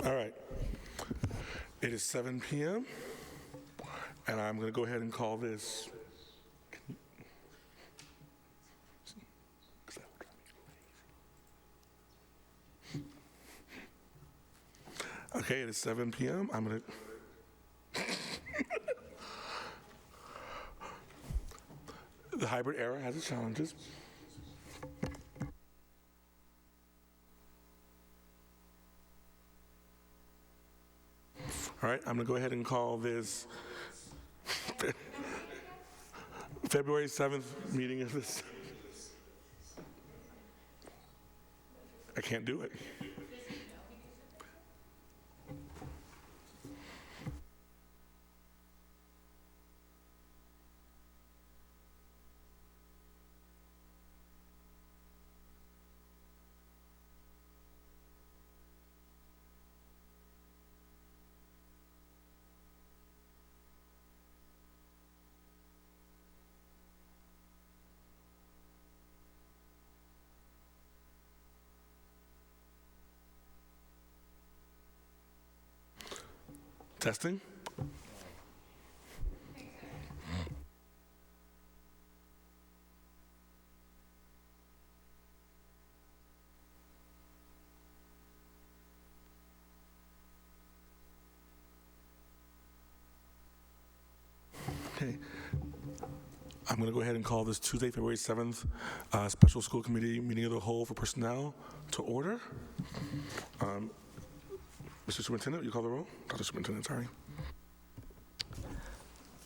All right. It is 7 p.m. and I'm going to go ahead and call this. Okay, it is 7 p.m. I'm going to. The hybrid era has its challenges. All right, I'm going to go ahead and call this February 7th meeting of this. I can't do it. Testing. Okay. I'm going to go ahead and call this Tuesday, February 7th, Special School Committee meeting of the whole for personnel to order. Mr. Superintendent, you call the roll? Dr. Superintendent, sorry.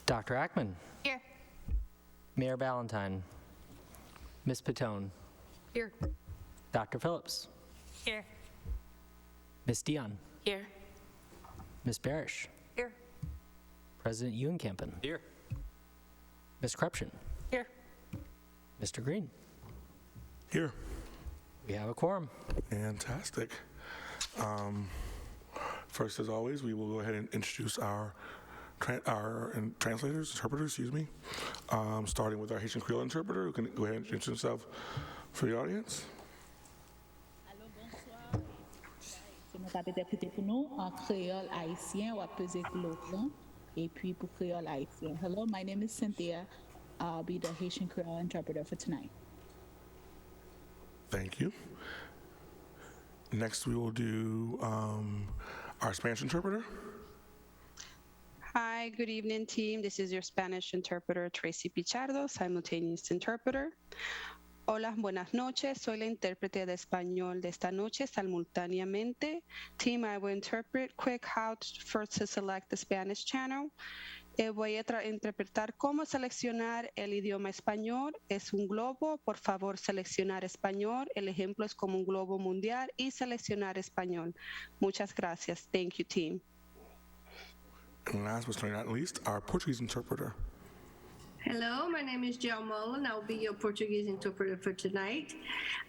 Dr. Ackman. Here. Mayor Ballantyne. Ms. Petone. Here. Dr. Phillips. Here. Ms. Dion. Here. Ms. Barish. Here. President Ewan-Campen. Here. Ms. Krupchen. Here. Mr. Green. Here. We have a quorum. Fantastic. First, as always, we will go ahead and introduce our translators, interpreters, excuse me, starting with our Haitian Creole interpreter, who can go ahead and introduce himself for the audience. Allô, bonsoir. C'est nous avons interprété pour nous en créole haïtien ou à peser l'autre, et puis pour créole haïtien. Hello, my name is Cynthia. I'll be the Haitian Creole interpreter for tonight. Thank you. Next, we will do our Spanish interpreter. Hi, good evening, team. This is your Spanish interpreter, Tracy Pichardo, simultaneous interpreter. Hola, buenas noches. Soy la intérprete de español de esta noche simultáneamente. Team, I will interpret quick how first to select the Spanish channel. Voy a interpretar cómo seleccionar el idioma español. Es un globo, por favor seleccionar español. El ejemplo es como un globo mundial y seleccionar español. Muchas gracias. Thank you, team. And last but certainly not least, our Portuguese interpreter. Hello, my name is Jill Mullen. I'll be your Portuguese interpreter for tonight.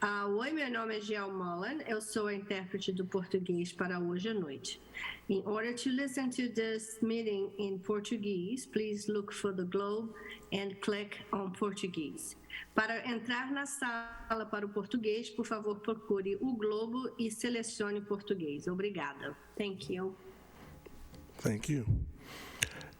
Oi, meu nome é Jill Mullen. Eu sou a intérprete do português para hoje à noite. In order to listen to this meeting in Portuguese, please look for the globe and click on Portuguese. Para entrar na sala para o português, por favor, procure o globo e selecione português. Obrigada. Thank you. Thank you.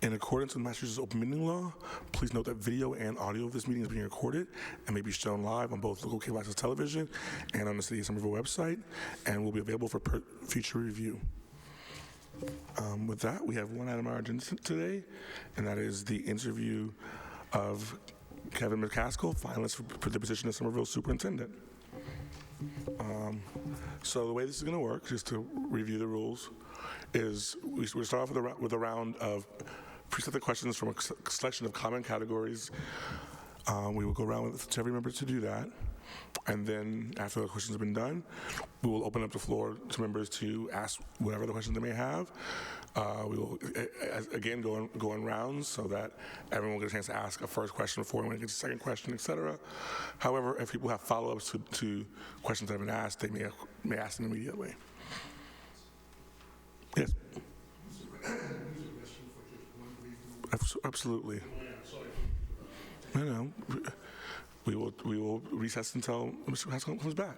In accordance with Massachusetts Open Meeting Law, please note that video and audio of this meeting is being recorded and may be shown live on both local cable access television and on the City of Somerville website, and will be available for future review. With that, we have one item on our agenda today, and that is the interview of Kevin McCaskill, finalist for the position of Somerville Superintendent. So the way this is going to work, just to review the rules, is we start off with a round of preset questions from a selection of common categories. We will go around to every member to do that. And then after the questions have been done, we will open up the floor to members to ask whatever the questions they may have. We will, again, go in rounds so that everyone will get a chance to ask a first question before anyone gets a second question, etc. However, if people have follow-ups to questions that have been asked, they may ask them immediately. Yes. Absolutely. I know. We will recess until Mr. Haskell comes back.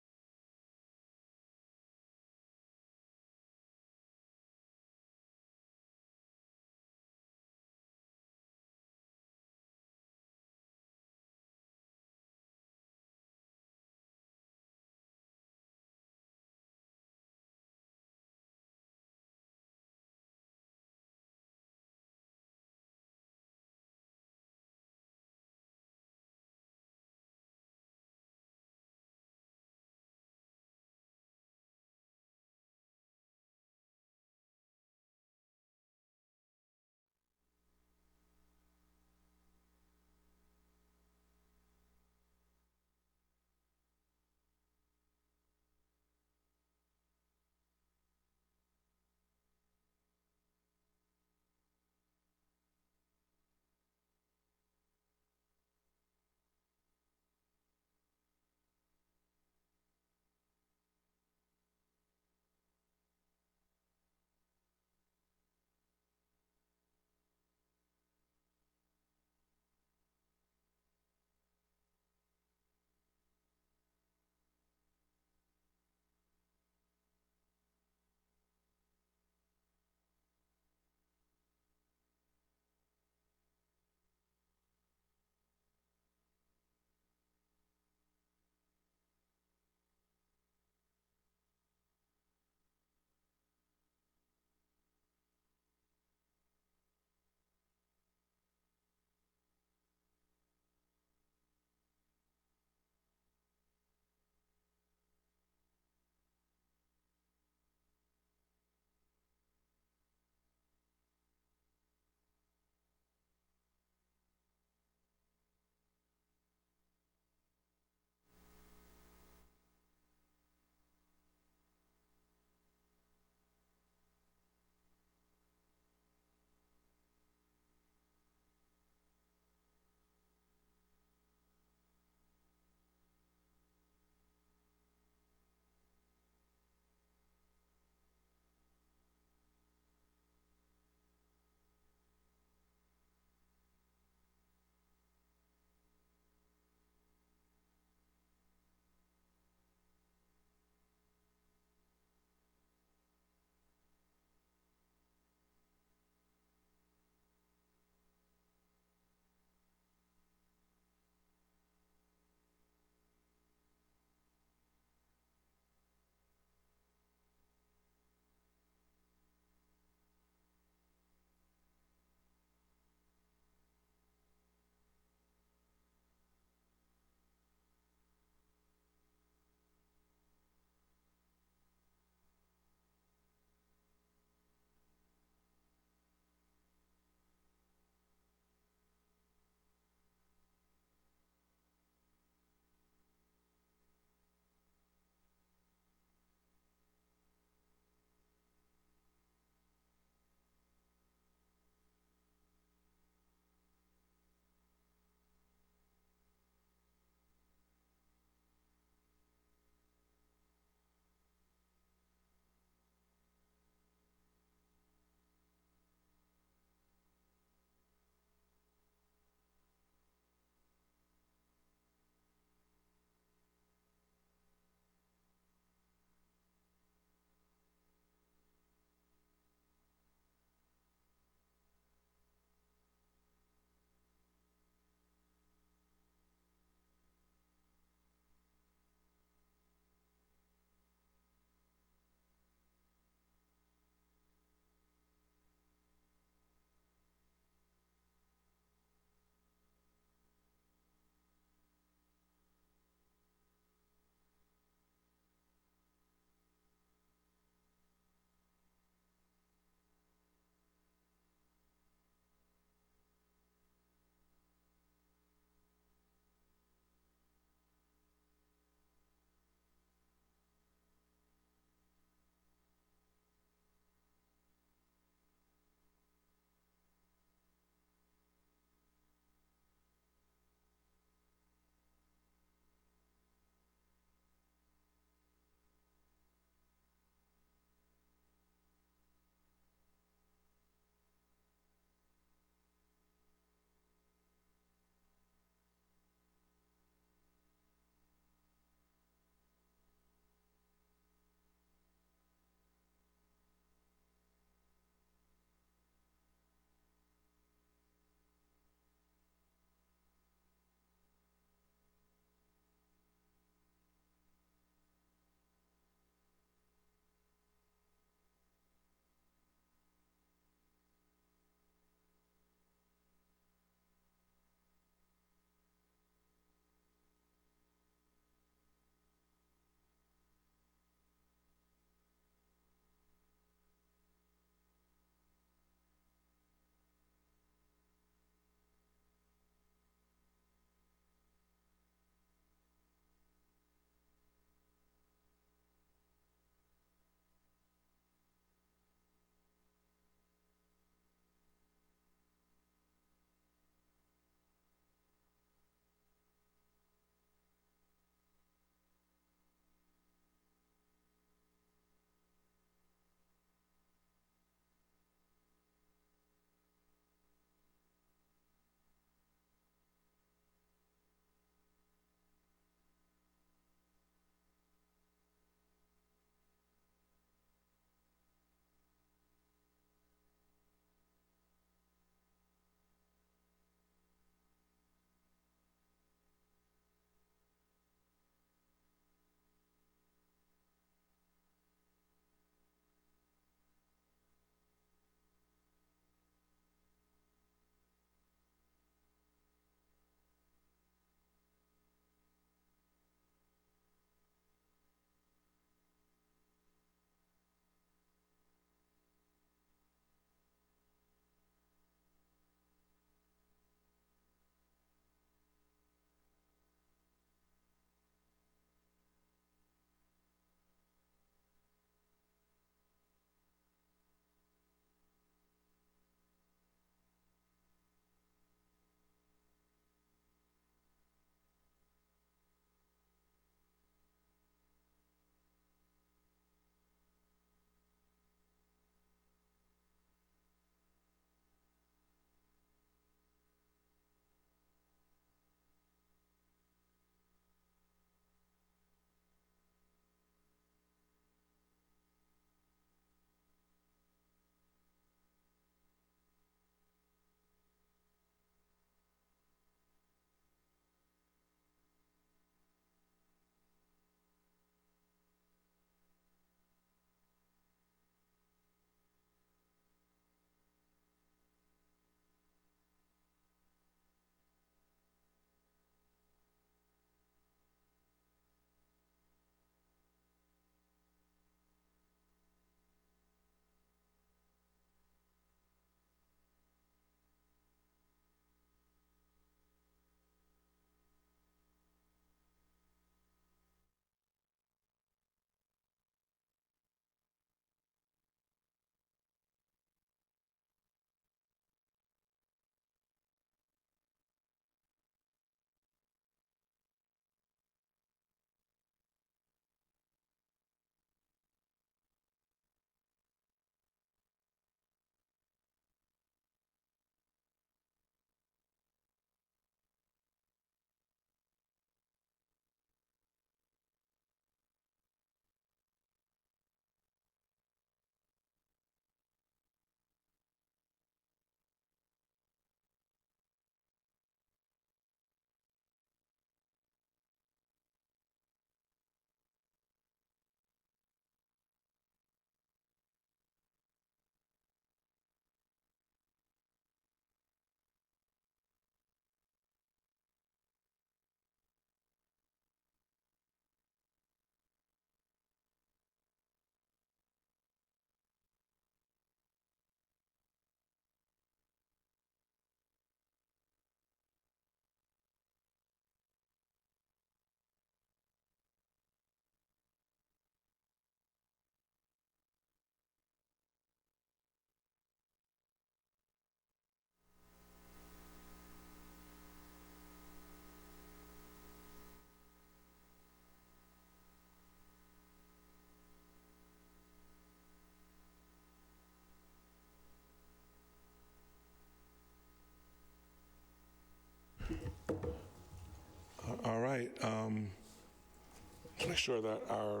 All right. To make sure that our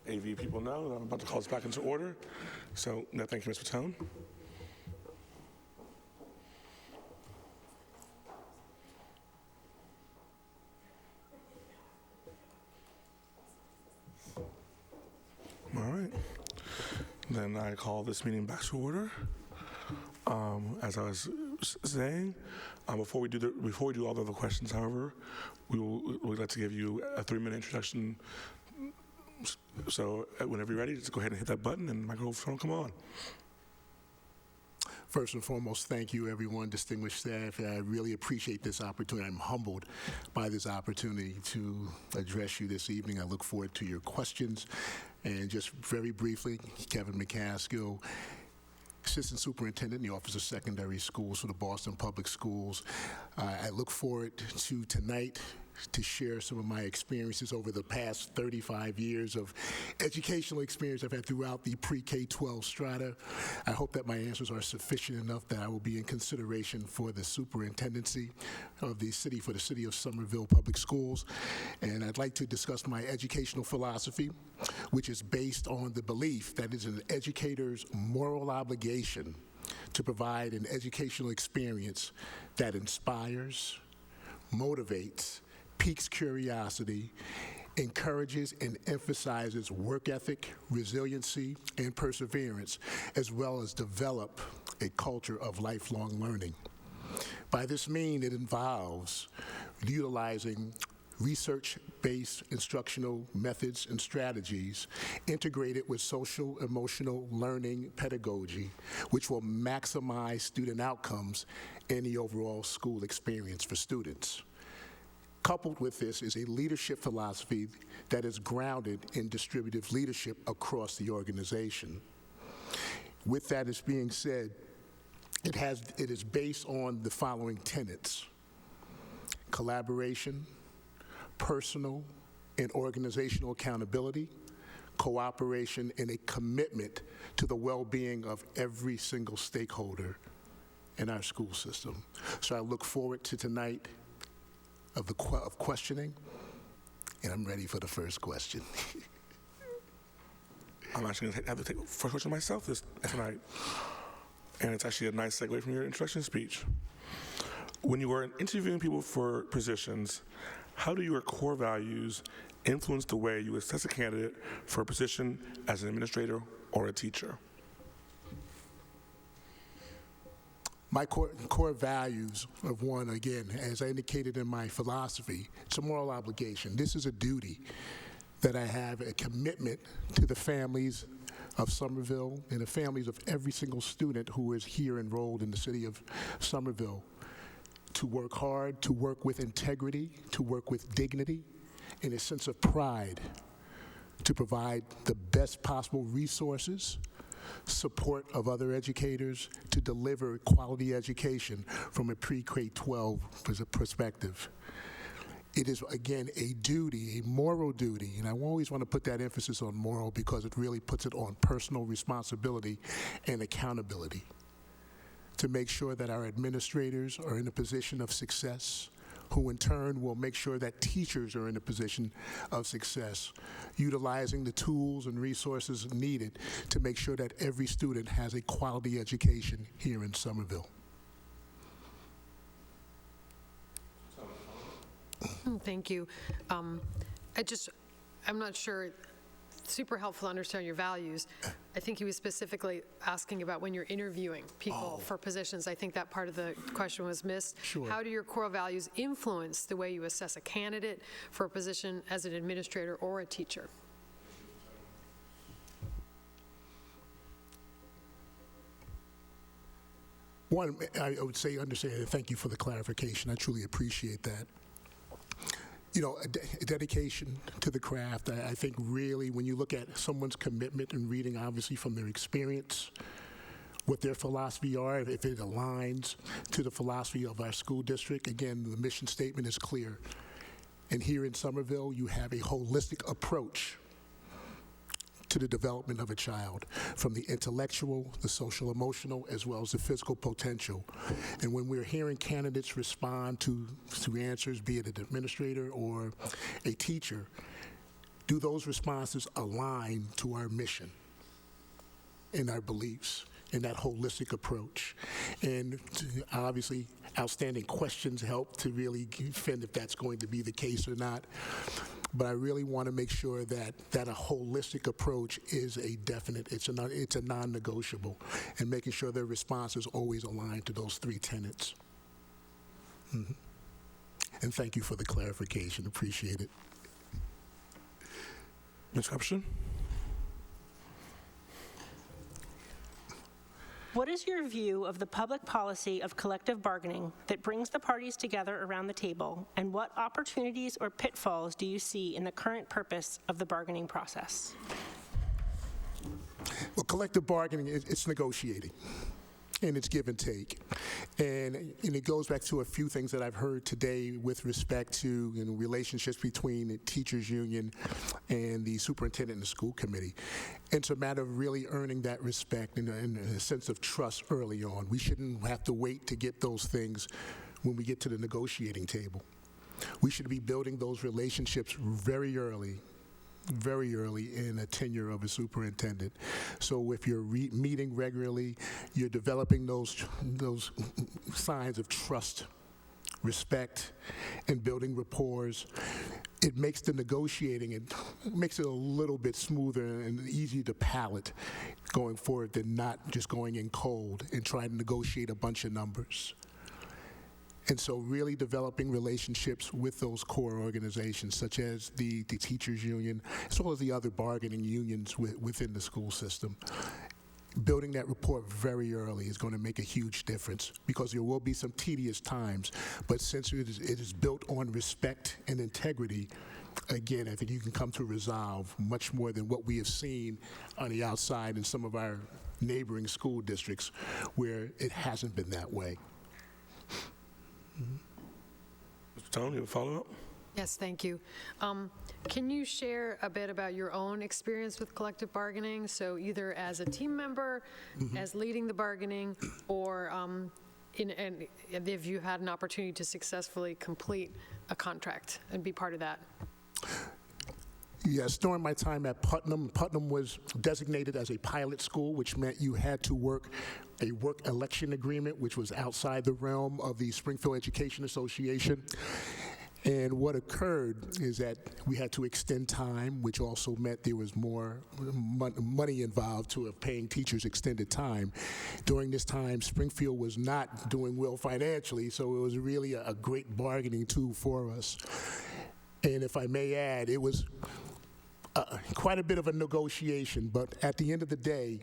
AV people know that I'm about to call us back into order. So, no, thank you, Ms. Fatone. All right. Then I call this meeting back to order. As I was saying, before we do all the other questions, however, we'd like to give you a 3-minute introduction. So whenever you're ready, just go ahead and hit that button and the microphone will come on. First and foremost, thank you, everyone, distinguished staff. I really appreciate this opportunity. I'm humbled by this opportunity to address you this evening. I look forward to your questions. And just very briefly, Kevin McCaskill, Assistant Superintendent in the Office of Secondary Schools for the Boston Public Schools. I look forward to tonight to share some of my experiences over the past 35 years of educational experience I've had throughout the pre-K-12 strata. I hope that my answers are sufficient enough that I will be in consideration for the superintendency of the city, for the city of Somerville Public Schools. And I'd like to discuss my educational philosophy, which is based on the belief that it is an educator's moral obligation to provide an educational experience that inspires, motivates, piques curiosity, encourages and emphasizes work ethic, resiliency, and perseverance, as well as develop a culture of lifelong learning. By this means, it involves utilizing research-based instructional methods and strategies integrated with social-emotional learning pedagogy, which will maximize student outcomes and the overall school experience for students. Coupled with this is a leadership philosophy that is grounded in distributive leadership across the organization. With that as being said, it is based on the following tenets: collaboration, personal and organizational accountability, cooperation, and a commitment to the well-being of every single stakeholder in our school system. So I look forward to tonight of questioning, and I'm ready for the first question. I'm actually going to have to take the first question myself tonight. And it's actually a nice segue from your introduction speech. When you were interviewing people for positions, how do your core values influence the way you assess a candidate for a position as an administrator or a teacher? My core values of one, again, as I indicated in my philosophy, it's a moral obligation. This is a duty that I have, a commitment to the families of Somerville and the families of every single student who is here enrolled in the city of Somerville, to work hard, to work with integrity, to work with dignity, and a sense of pride, to provide the best possible resources, support of other educators, to deliver quality education from a pre-K-12 perspective. It is, again, a duty, a moral duty, and I always want to put that emphasis on moral because it really puts it on personal responsibility and accountability to make sure that our administrators are in a position of success, who in turn will make sure that teachers are in a position of success, utilizing the tools and resources needed to make sure that every student has a quality education here in Somerville. Thank you. I'm not sure, super helpful to understand your values. I think he was specifically asking about when you're interviewing people for positions. I think that part of the question was missed. Sure. How do your core values influence the way you assess a candidate for a position as an administrator or a teacher? One, I would say, understand, thank you for the clarification. I truly appreciate that. You know, a dedication to the craft. I think really when you look at someone's commitment and reading, obviously from their experience, what their philosophy are, if it aligns to the philosophy of our school district, again, the mission statement is clear. And here in Somerville, you have a holistic approach to the development of a child, from the intellectual, the social emotional, as well as the physical potential. And when we're hearing candidates respond to answers, be it an administrator or a teacher, do those responses align to our mission and our beliefs in that holistic approach? And obviously, outstanding questions help to really defend if that's going to be the case or not. But I really want to make sure that a holistic approach is a definite, it's a non-negotiable, and making sure their responses always align to those three tenets. Mm-hmm. And thank you for the clarification. Appreciate it. Ms. Crepshin? What is your view of the public policy of collective bargaining that brings the parties together around the table, and what opportunities or pitfalls do you see in the current purpose of the bargaining process? Well, collective bargaining, it's negotiating, and it's give and take. And it goes back to a few things that I've heard today with respect to relationships between the teachers union and the superintendent and the school committee. It's a matter of really earning that respect and a sense of trust early on. We shouldn't have to wait to get those things when we get to the negotiating table. We should be building those relationships very early in a tenure of a superintendent. So if you're meeting regularly, you're developing those signs of trust, respect, and building rapport. It makes the negotiating, it makes it a little bit smoother and easier to palate going forward than not just going in cold and trying to negotiate a bunch of numbers. And so really developing relationships with those core organizations, such as the teachers union, as well as the other bargaining unions within the school system. Building that rapport very early is going to make a huge difference, because there will be some tedious times, but since it is built on respect and integrity, again, I think you can come to resolve much more than what we have seen on the outside in some of our neighboring school districts where it hasn't been that way. Mr. Tone, you have a follow-up? Yes, thank you. Can you share a bit about your own experience with collective bargaining? So either as a team member, as leading the bargaining, or and if you had an opportunity to successfully complete a contract and be part of that? Yes, during my time at Putnam was designated as a pilot school, which meant you had to work a work election agreement, which was outside the realm of the Springfield Education Association. And what occurred is that we had to extend time, which also meant there was more money involved to paying teachers extended time. During this time, Springfield was not doing well financially, so it was really a great bargaining tool for us. And if I may add, it was quite a bit of a negotiation, but at the end of the day,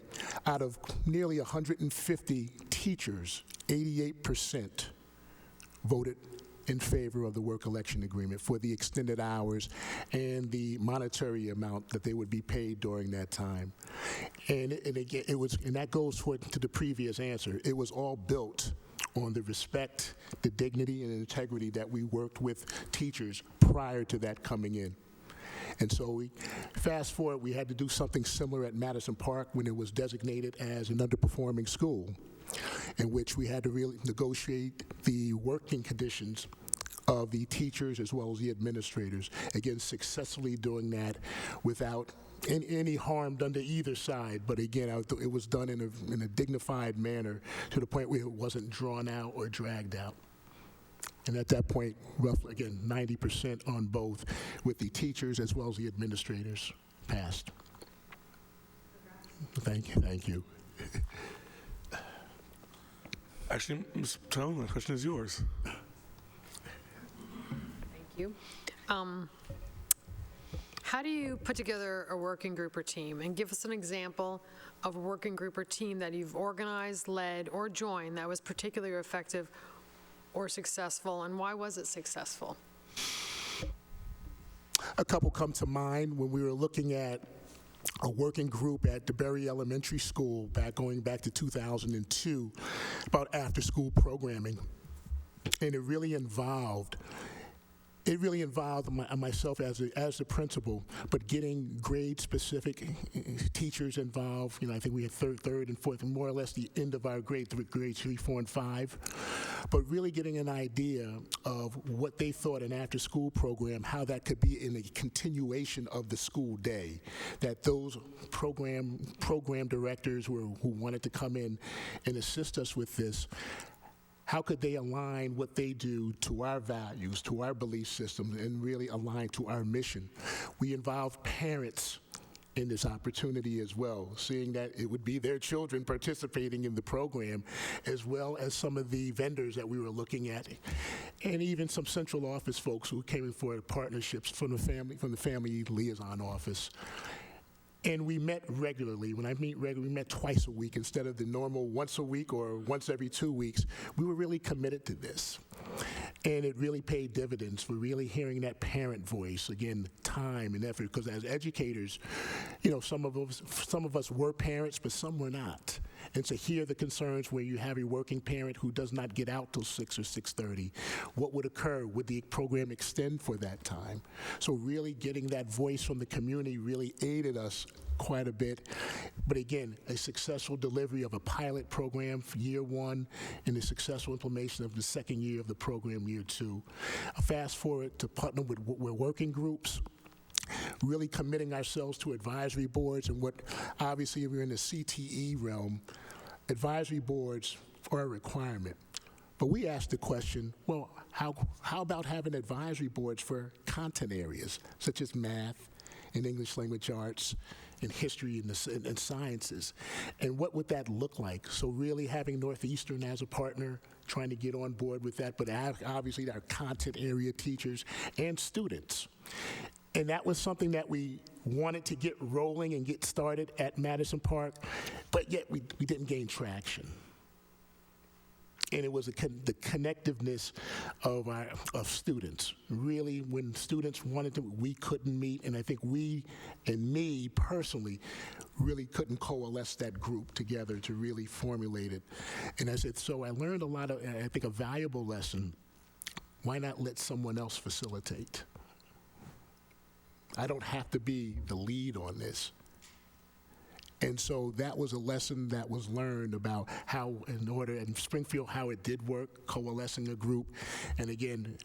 out of nearly 150 teachers, 88% voted in favor of the work election agreement for the extended hours and the monetary amount that they would be paid during that time. And again, and that goes to the previous answer. It was all built on the respect, the dignity, and integrity that we worked with teachers prior to that coming in. And so we fast forward, we had to do something similar at Madison Park when it was designated as an underperforming school, in which we had to really negotiate the working conditions of the teachers as well as the administrators. Again, successfully doing that without any harm done to either side, but again, it was done in a dignified manner to the point where it wasn't drawn out or dragged out. And at that point, roughly, again, 90% on both, with the teachers as well as the administrators passed. Thank you. Actually, Ms. Tone, the question is yours. Thank you. How do you put together a working group or team? And give us an example of a working group or team that you've organized, led, or joined that was particularly effective or successful, and why was it successful? A couple come to mind when we were looking at a working group at DeBerry Elementary School going back to 2002 about after-school programming. And it really involved it really involved myself as the principal, but getting grade-specific teachers involved. I think we had third and fourth, more or less the end of our grades 3, 4, and 5. But really getting an idea of what they thought an after-school program, how that could be in a continuation of the school day. That those program directors who wanted to come in and assist us with this, how could they align what they do to our values, to our belief systems, and really align to our mission? We involved parents in this opportunity as well, seeing that it would be their children participating in the program, as well as some of the vendors that we were looking at, and even some central office folks who came in for partnerships from the family liaison office. And we met regularly. When I mean regularly, we met twice a week instead of the normal once a week or once every 2 weeks. We were really committed to this. And it really paid dividends for really hearing that parent voice, again, time and effort, because as educators, some of us were parents, but some were not. And to hear the concerns where you have a working parent who does not get out till 6 or 6:30, what would occur? Would the program extend for that time? So really getting that voice from the community really aided us quite a bit. But again, a successful delivery of a pilot program for year 1 and the successful implementation of the second year of the program, year 2. Fast forward to partner with working groups, really committing ourselves to advisory boards, and what obviously we're in the CTE realm, advisory boards are a requirement. But we asked the question, well, how about having advisory boards for content areas such as math and English language arts and history and sciences? And what would that look like? So really having Northeastern as a partner, trying to get on board with that, but obviously our content area teachers and students. And that was something that we wanted to get rolling and get started at Madison Park, but yet we didn't gain traction. And it was the connectiveness of students. Really, when students wanted to, we couldn't meet, and I think we, and me personally, really couldn't coalesce that group together to really formulate it. And I said, so I learned a lot of, I think, a valuable lesson. Why not let someone else facilitate? I don't have to be the lead on this. And so that was a lesson that was learned about how, in Springfield, how it did work, coalescing a group. And again,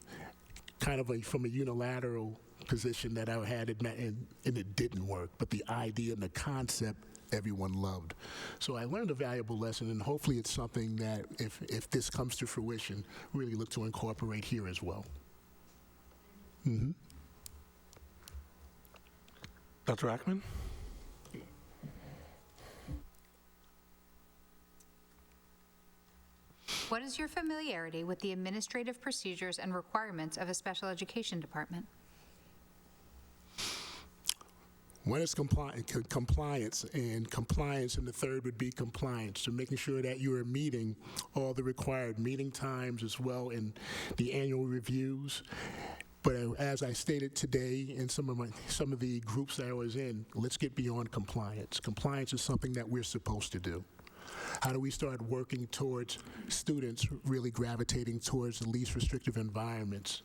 kind of from a unilateral position that I had, and it didn't work. But the idea and the concept, everyone loved. So I learned a valuable lesson, and hopefully it's something that, if this comes to fruition, really look to incorporate here as well. Mm-hmm. Dr. Ackman? What is your familiarity with the administrative procedures and requirements of a special education department? One is compliance, and the third would be compliance, so making sure that you are meeting all the required meeting times as well in the annual reviews. But as I stated today in some of the groups that I was in, let's get beyond compliance. Compliance is something that we're supposed to do. How do we start working towards students really gravitating towards the least restrictive environments?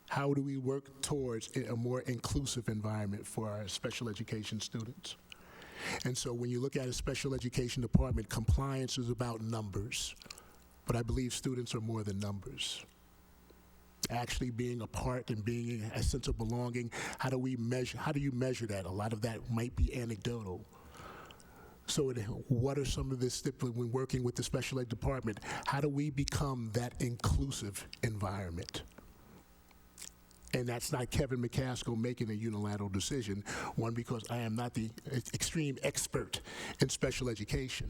How do we work towards a more inclusive environment for our special education students? And so when you look at a special education department, compliance is about numbers, but I believe students are more than numbers. Actually being a part and being a sense of belonging, how do you measure that? A lot of that might be anecdotal. So what are some of the when working with the special ed department, how do we become that inclusive environment? And that's not Kevin McCaskill making a unilateral decision, one, because I am not the extreme expert in special education.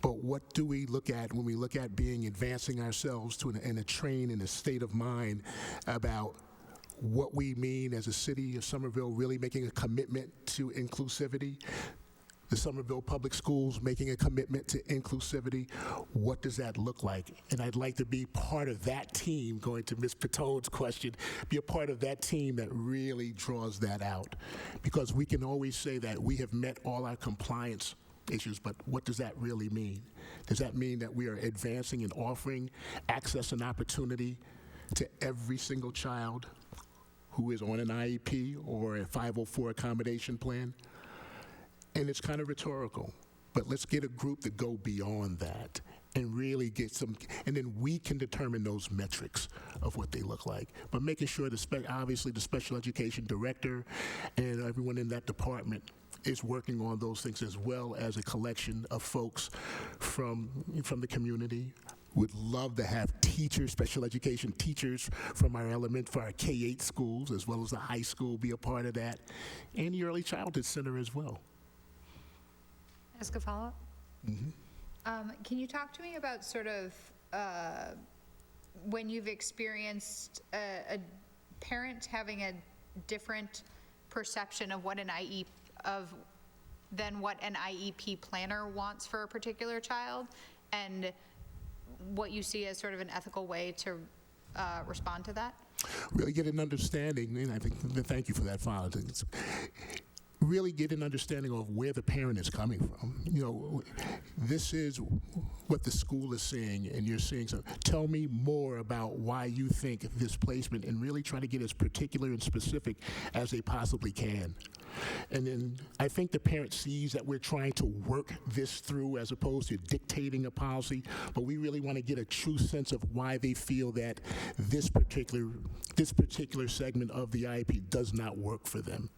But what do we look at when we look at advancing ourselves to in a train in a state of mind about what we mean as a city of Somerville really making a commitment to inclusivity? The Somerville Public Schools making a commitment to inclusivity. What does that look like? And I'd like to be part of that team, going to Ms. Pitone's question, be a part of that team that really draws that out. Because we can always say that we have met all our compliance issues, but what does that really mean? Does that mean that we are advancing and offering access and opportunity to every single child who is on an IEP or a 504 accommodation plan? And it's kind of rhetorical, but let's get a group to go beyond that and really get some, and then we can determine those metrics of what they look like. But making sure, obviously, the special education director and everyone in that department is working on those things, as well as a collection of folks from the community. Would love to have teachers, special education teachers from our for our K-8 schools, as well as the high school, be a part of that, and the early childhood center as well. Ask a follow-up? Can you talk to me about sort of when you've experienced a parent having a different perception of what than what an IEP planner wants for a particular child, and what you see as sort of an ethical way to respond to that? Really get an understanding, and I think, thank you for that, Father. Really get an understanding of where the parent is coming from. You know, this is what the school is seeing, and you're seeing, so tell me more about why you think this placement, and really try to get as particular and specific as they possibly can. And then I think the parent sees that we're trying to work this through as opposed to dictating a policy, but we really want to get a true sense of why they feel that this particular segment of the IEP does not work for them.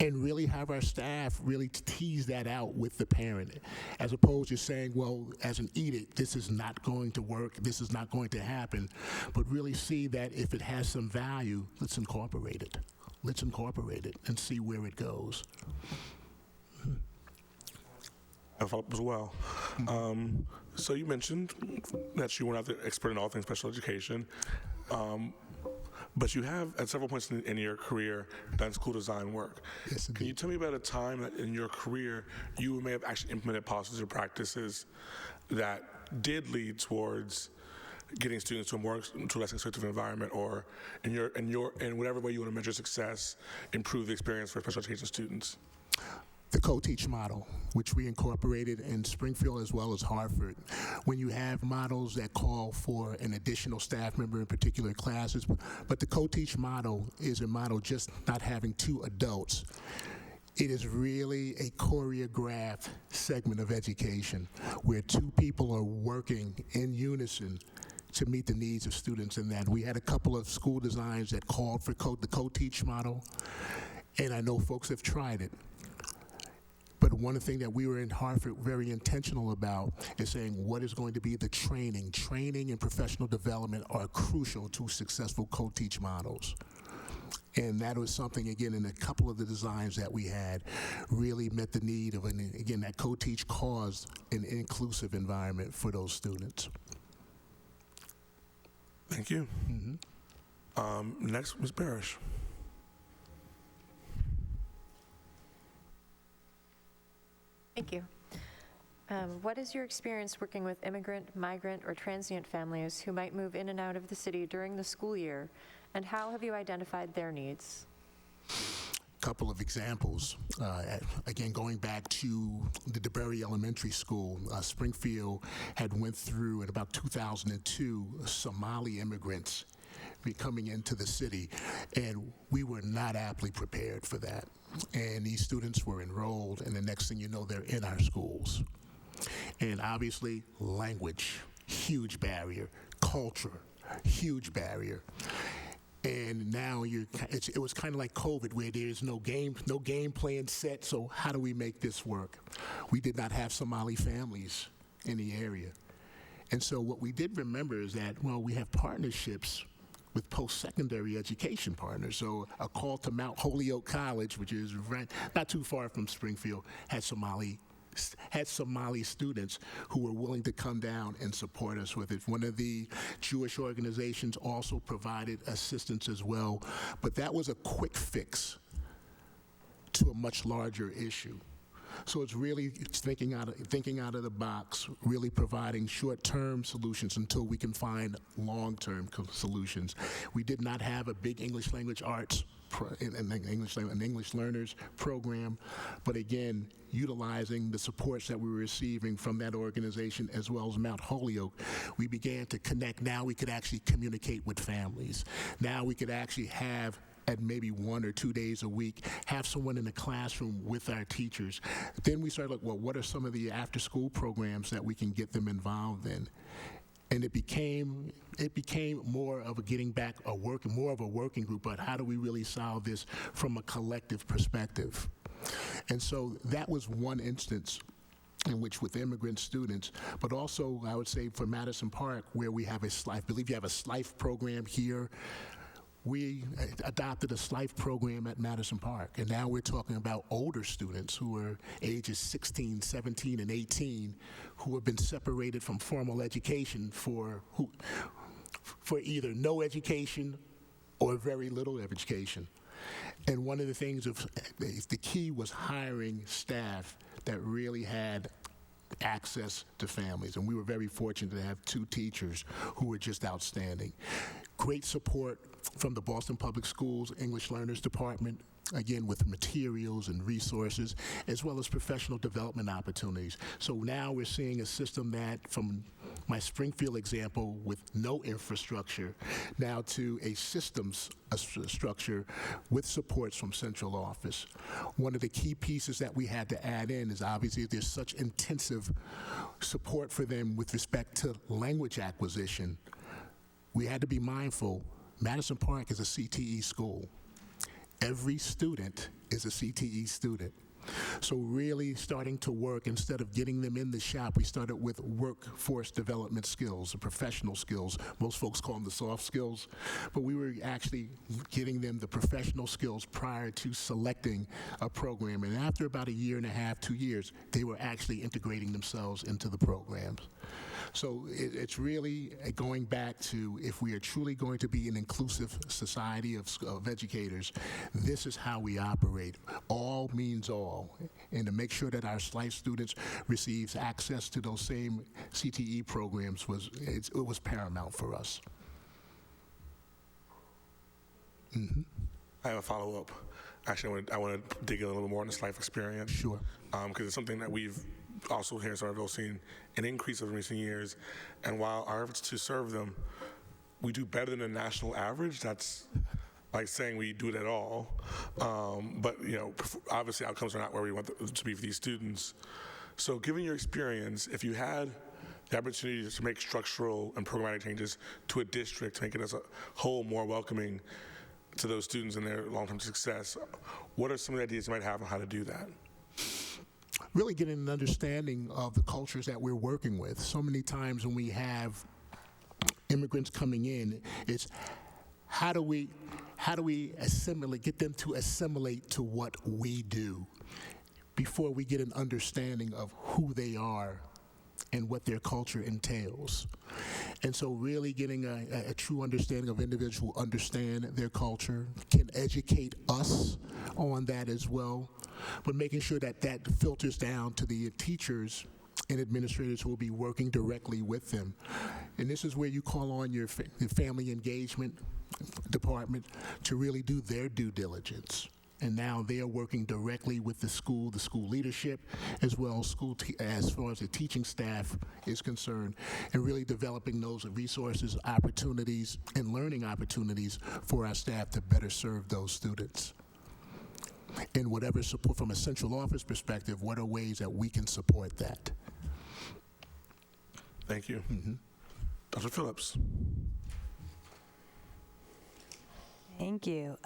And really have our staff really tease that out with the parent, as opposed to saying, well, as an edict, this is not going to work, this is not going to happen, but really see that if it has some value, let's incorporate it. Let's incorporate it and see where it goes. I'll follow up as well. So you mentioned that you were not the expert in all things special education, but you have, at several points in your career, done school design work. Yes, indeed. Can you tell me about a time that in your career you may have actually implemented policies or practices that did lead towards getting students to a less restrictive environment, or in whatever way you want to measure success, improve the experience for special education students? The co-teach model, which we incorporated in Springfield as well as Hartford. When you have models that call for an additional staff member in particular classes, but the co-teach model is a model just not having two adults. It is really a choreographed segment of education where two people are working in unison to meet the needs of students in that. We had a couple of school designs that called for the co-teach model, and I know folks have tried it. But one thing that we were in Hartford very intentional about is saying what is going to be the training. Training and professional development are crucial to successful co-teach models. And that was something, again, in a couple of the designs that we had, really met the need of, again, that co-teach caused an inclusive environment for those students. Thank you. Next, Ms. Barish. Thank you. What is your experience working with immigrant, migrant, or transient families who might move in and out of the city during the school year, and how have you identified their needs? Couple of examples. Again, going back to the DeBerry Elementary School, Springfield had went through in about 2002 Somali immigrants coming into the city, and we were not aptly prepared for that. And these students were enrolled, and the next thing you know, they're in our schools. And obviously, language, huge barrier. Culture, huge barrier. And now it was kind of like COVID, where there's no game plan set. So how do we make this work? We did not have Somali families in the area, and so what we did remember is that, well, we have partnerships with post-secondary education partners. So a call to Mount Holyoke College, which is right, not too far from Springfield, had Somali students who were willing to come down and support us with it. One of the Jewish organizations also provided assistance as well, but that was a quick fix to a much larger issue. So it's really thinking out of the box, really providing short-term solutions until we can find long-term solutions. We did not have a big English language arts an English learners program, but again, utilizing the supports that we were receiving from that organization as well as Mount Holyoke, we began to connect. Now we could actually communicate with families. Now we could actually have, at maybe 1 or 2 days a week, have someone in the classroom with our teachers. Then we started like, well, what are some of the after-school programs that we can get them involved in? And it became more of a getting back more of a working group, but how do we really solve this from a collective perspective? And so that was one instance in which with immigrant students, but also I would say for Madison Park, where we have I believe you have a SLIFE program here. We adopted a SLIFE program at Madison Park, and now we're talking about older students who are ages 16, 17, and 18 who have been separated from formal education for either no education or very little education. And one of the things, the key was hiring staff that really had access to families, and we were very fortunate to have 2 teachers who were just outstanding. Great support from the Boston Public Schools English Learners Department, again with materials and resources, as well as professional development opportunities. So now we're seeing a system that, from my Springfield example with no infrastructure, now to a systems structure with supports from central office. One of the key pieces that we had to add in is obviously there's such intensive support for them with respect to language acquisition. We had to be mindful, Madison Park is a CTE school. Every student is a CTE student. So really starting to work, instead of getting them in the shop, we started with workforce development skills, the professional skills. Most folks call them the soft skills, but we were actually getting them the professional skills prior to selecting a program. And after about 1.5 years, 2 years, they were actually integrating themselves into the programs. So it's really going back to, if we are truly going to be an inclusive society of educators, this is how we operate. All means all. And to make sure that our SLIFE students receive access to those same CTE programs it was paramount for us. Mm-hmm. I have a follow-up. Actually, I want to dig in a little bit more on this life experience. Sure. Because it's something that we've also here in Somerville seen an increase over recent years. And while our efforts to serve them, we do better than the national average. That's like saying we do it at all. But obviously outcomes are not where we want them to be for these students. So given your experience, if you had the opportunity to make structural and programmatic changes to a district to make it as a whole more welcoming to those students and their long-term success, what are some of the ideas you might have on how to do that? Really getting an understanding of the cultures that we're working with. So many times when we have immigrants coming in, it's how do we assimilate, get them to assimilate to what we do before we get an understanding of who they are and what their culture entails. And so really getting a true understanding of individuals who understand their culture, can educate us on that as well, but making sure that that filters down to the teachers and administrators who will be working directly with them. And this is where you call on your family engagement department to really do their due diligence. And now they are working directly with the school leadership, as well as as far as the teaching staff is concerned, and really developing those resources, opportunities, and learning opportunities for our staff to better serve those students. And whatever support from a central office perspective, what are ways that we can support that? Thank you. Mm-hmm. Dr. Phillips. Thank you.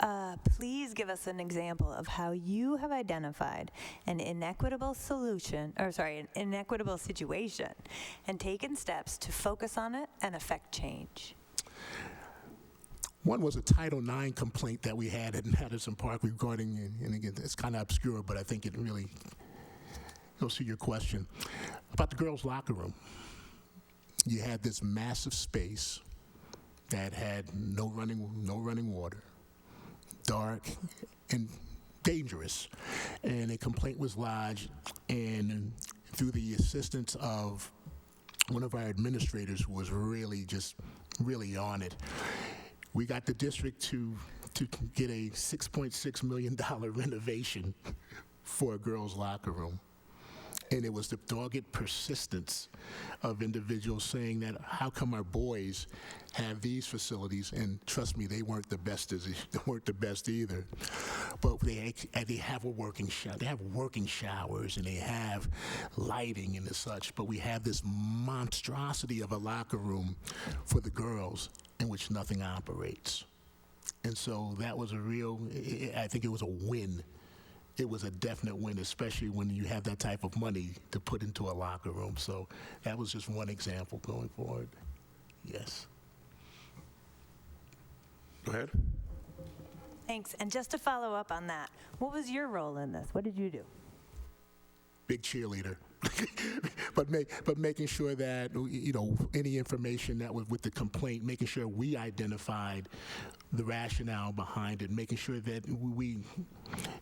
Please give us an example of how you have identified an inequitable situation and taken steps to focus on it and affect change. One was a Title IX complaint that we had at Madison Park regarding, and again, it's kind of obscure, but I think it really goes to your question, about the girls' locker room. You had this massive space that had no running water, dark and dangerous. And a complaint was lodged, and through the assistance of one of our administrators who was really on it, we got the district to to get a $6.6 million renovation for a girls' locker room. And it was the dogged persistence of individuals saying that, how come our boys have these facilities? And trust me, they weren't the best. They weren't the best either. But they have a working shower. They have working showers and they have lighting and such. But we have this monstrosity of a locker room for the girls in which nothing operates. And so that was I think it was a win. It was a definite win, especially when you have that type of money to put into a locker room. So that was just one example going forward. Yes. Go ahead. Thanks. And just to follow up on that, what was your role in this? What did you do? Big cheerleader. but making sure that, any information that was with the complaint, making sure we identified the rationale behind it, making sure that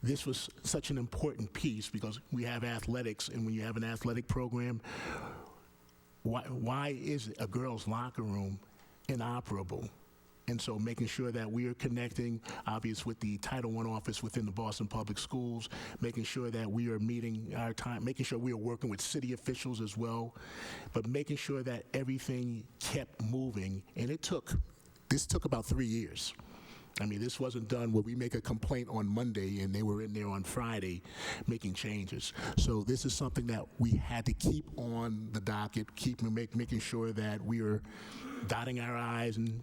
this was such an important piece because we have athletics, and when you have an athletic program, why is a girls' locker room inoperable? And so making sure that we are connecting, obviously, with the Title I office within the Boston Public Schools, making sure that we are meeting our time, making sure we are working with city officials as well, but making sure that everything kept moving. And this took about 3 years. I mean, this wasn't done where we make a complaint on Monday and they were in there on Friday making changes. So this is something that we had to keep on the docket, making sure that we are dotting our I's and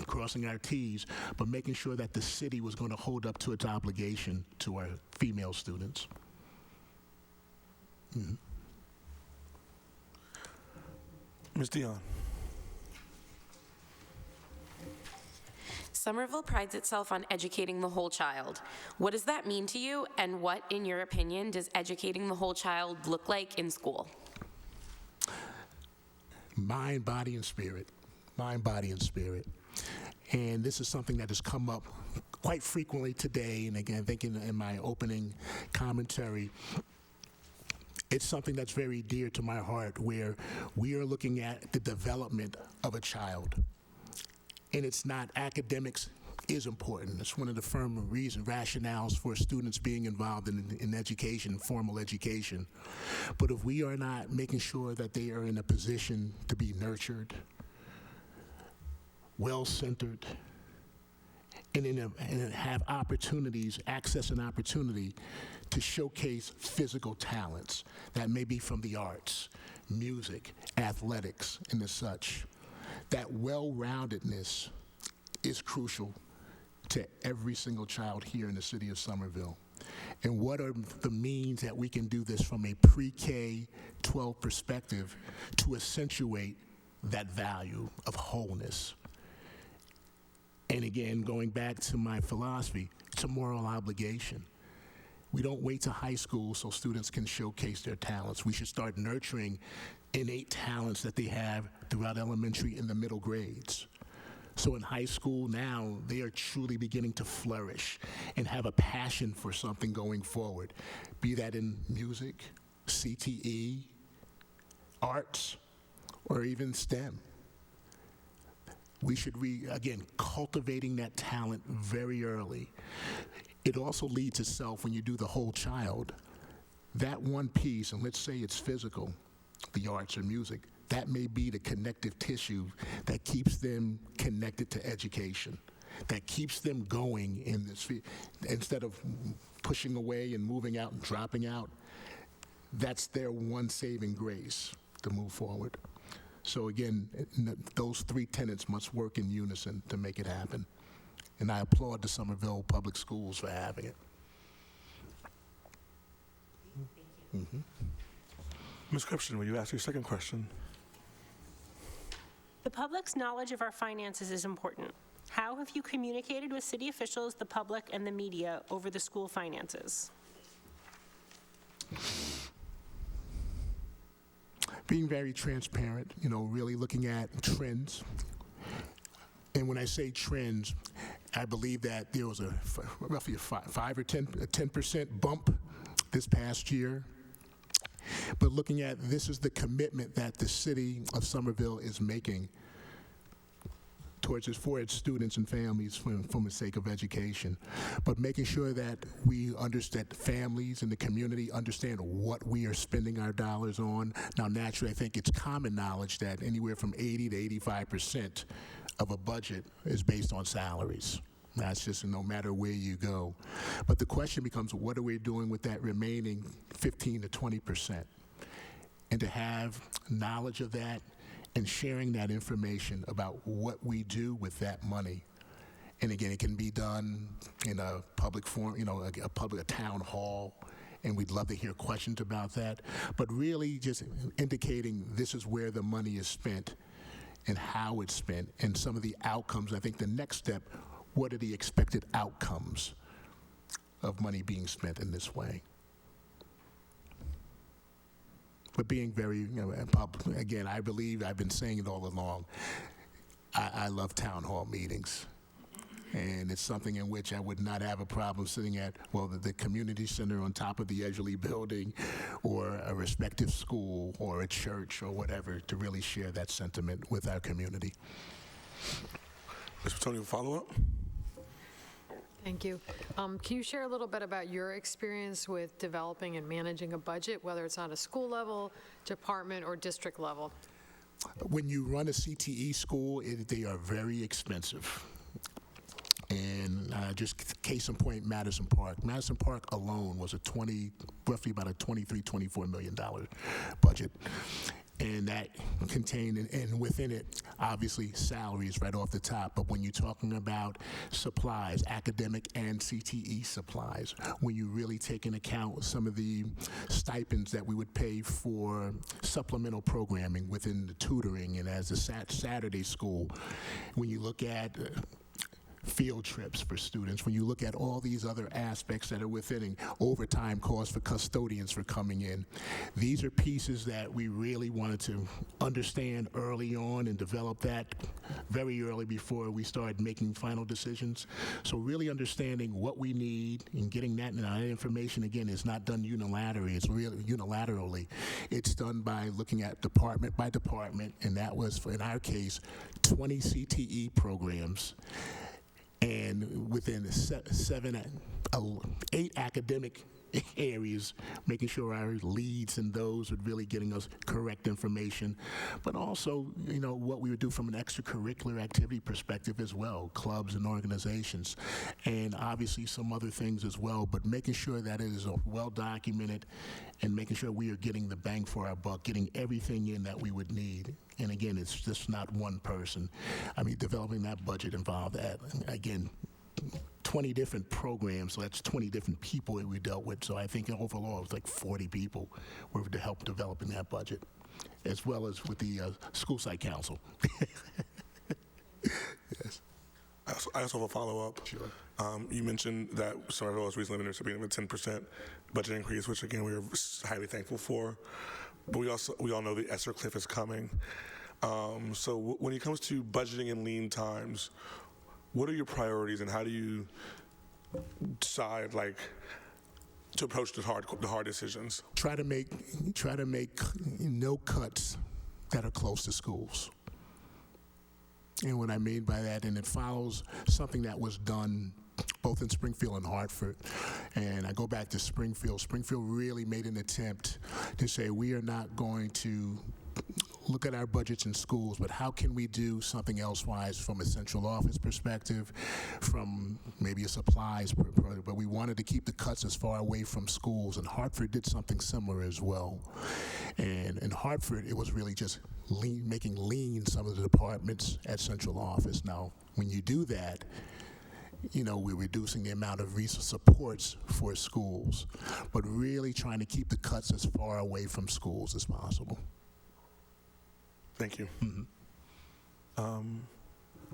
crossing our T's, but making sure that the city was going to hold up to its obligation to our female students. Mm-hmm. Ms. Dion. Somerville prides itself on educating the whole child. What does that mean to you, and what, in your opinion, does educating the whole child look like in school? Mind, body, and spirit. Mind, body, and spirit. And this is something that has come up quite frequently today, and again, I think in my opening commentary, it's something that's very dear to my heart, where we are looking at the development of a child. And it's not, academics is important. It's one of the firm rationales for students being involved in education, formal education. But if we are not making sure that they are in a position to be nurtured, well-centered, and have opportunities, access and opportunity to showcase physical talents that may be from the arts, music, athletics, and as such, that well-roundedness is crucial to every single child here in the city of Somerville. And what are the means that we can do this from a pre-K-12 perspective to accentuate that value of wholeness? And again, going back to my philosophy, it's a moral obligation. We don't wait to high school so students can showcase their talents. We should start nurturing innate talents that they have throughout elementary and the middle grades. So in high school now, they are truly beginning to flourish and have a passion for something going forward, be that in music, CTE, arts, or even STEM. We should again, cultivating that talent very early. It also leads itself when you do the whole child. That one piece, and let's say it's physical, the arts or music, that may be the connective tissue that keeps them connected to education, that keeps them going in this field. Instead of pushing away and moving out and dropping out, that's their one saving grace to move forward. So again, those three tenets must work in unison to make it happen. And I applaud the Somerville Public Schools for having it. Mm-hmm. Ms. Cripston, will you ask your second question? The public's knowledge of our finances is important. How have you communicated with city officials, the public, and the media over the school finances? Being very transparent, really looking at trends. And when I say trends, I believe that there was roughly a 5 or 10% bump this past year. But looking at this is the commitment that the city of Somerville is making towards it for its students and families for the sake of education. But making sure that we understand families and the community understand what we are spending our dollars on. Now, naturally, I think it's common knowledge that anywhere from 80 to 85% of a budget is based on salaries. That's just no matter where you go. But the question becomes, what are we doing with that remaining 15 to 20%? And to have knowledge of that and sharing that information about what we do with that money. And again, it can be done in a public forum, a town hall, and we'd love to hear questions about that. But really just indicating this is where the money is spent and how it's spent and some of the outcomes. I think the next step, what are the expected outcomes of money being spent in this way? But being very, again, I believe, I've been saying it all along, I love town hall meetings. And it's something in which I would not have a problem sitting at, the community center on top of the Edgerly building or a respective school or a church or whatever to really share that sentiment with our community. Mr. Tony, follow-up? Thank you. Can you share a little bit about your experience with developing and managing a budget, whether it's on a school level, department, or district level? When you run a CTE school, they are very expensive. And just case in point, Madison Park. Madison Park alone was roughly about a $23-24 million budget. And that contained, and within it, obviously, salaries right off the top. But when you're talking about supplies, academic and CTE supplies, when you really take into account some of the stipends that we would pay for supplemental programming within the tutoring and as a Saturday school, when you look at field trips for students, when you look at all these other aspects that are within overtime costs for custodians for coming in, these are pieces that we really wanted to understand early on and develop that very early before we started making final decisions. So really understanding what we need and getting that, and that information, again, is not done unilaterally. It's really unilaterally. It's done by looking at department by department, and that was, in our case, 20 CTE programs. And within 8 academic areas, making sure our leads and those are really getting us correct information, but also, what we would do from an extracurricular activity perspective as well, clubs and organizations, and obviously some other things as well, but making sure that it is well documented and making sure we are getting the bang for our buck, getting everything in that we would need. And again, it's just not one person. Developing that budget involved that, again, 20 different programs, so that's 20 different people that we dealt with. So I think overall it was like 40 people were to help developing that budget, as well as with the school site council. Yes. I also have a follow-up. Sure. You mentioned that Somerville was recently receiving a 10% budget increase, which again we are highly thankful for. But we all know the ESSER cliff is coming. So when it comes to budgeting in lean times, what are your priorities and how do you decide to approach the hard decisions? Try to make no cuts that are close to schools. And what I mean by that, and it follows something that was done both in Springfield and Hartford. And I go back to Springfield. Springfield really made an attempt to say we are not going to look at our budgets in schools, but how can we do something else-wise from a central office perspective, from maybe a supplies, but we wanted to keep the cuts as far away from schools, and Hartford did something similar as well. And in Hartford, it was really just making lean some of the departments at central office. Now, when you do that, we're reducing the amount of resource supports for schools, but really trying to keep the cuts as far away from schools as possible. Thank you.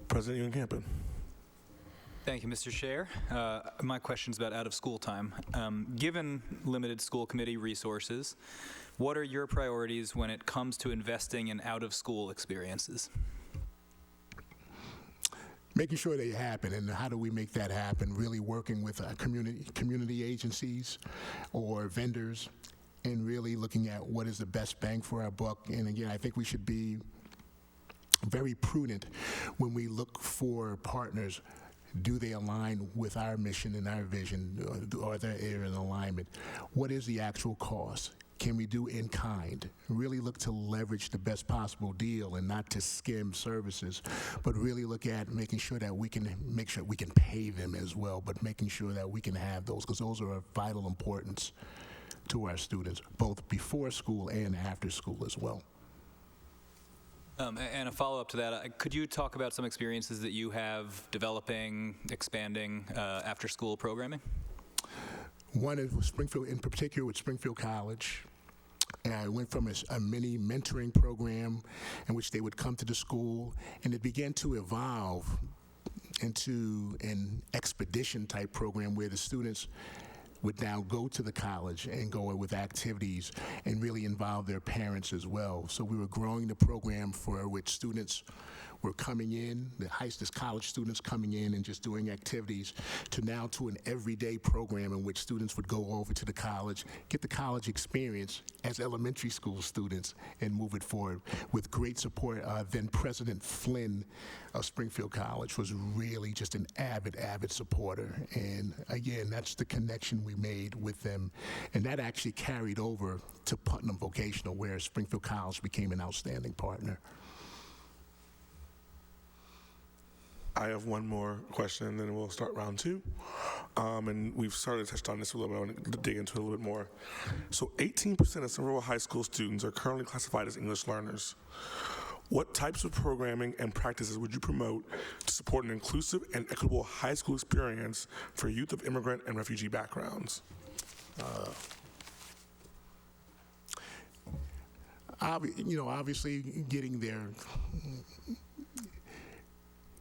President Ewan-Campen. Thank you, Mr. Chair. My question is about out-of-school time. Given limited school committee resources, what are your priorities when it comes to investing in out-of-school experiences? Making sure they happen, and how do we make that happen? Really working with community agencies or vendors, and really looking at what is the best bang for our buck. And again, I think we should be very prudent when we look for partners. Do they align with our mission and our vision? Are there in alignment? What is the actual cost? Can we do in kind? Really look to leverage the best possible deal and not to skim services, but really look at making sure that we can make sure we can pay them as well, but making sure that we can have those, because those are of vital importance to our students, both before school and after school as well. And a follow-up to that, could you talk about some experiences that you have developing, expanding after-school programming? One is with Springfield, in particular with Springfield College. And I went from a mini mentoring program in which they would come to the school, and it began to evolve into an expedition type program where the students would now go to the college and go with activities and really involve their parents as well. So we were growing the program for which students were coming in, the college students coming in and just doing activities, to now to an everyday program in which students would go over to the college, get the college experience as elementary school students, and move it forward with great support. Then President Flynn of Springfield College was really just an avid supporter. And again, that's the connection we made with them. And that actually carried over to Putnam Vocational, where Springfield College became an outstanding partner. I have one more question, and then we'll start round two. And we've started to touch on this a little bit. I want to dig into it a little bit more. So 18% of Somerville High School students are currently classified as English learners. What types of programming and practices would you promote to support an inclusive and equitable high school experience for youth of immigrant and refugee backgrounds? Obviously getting there,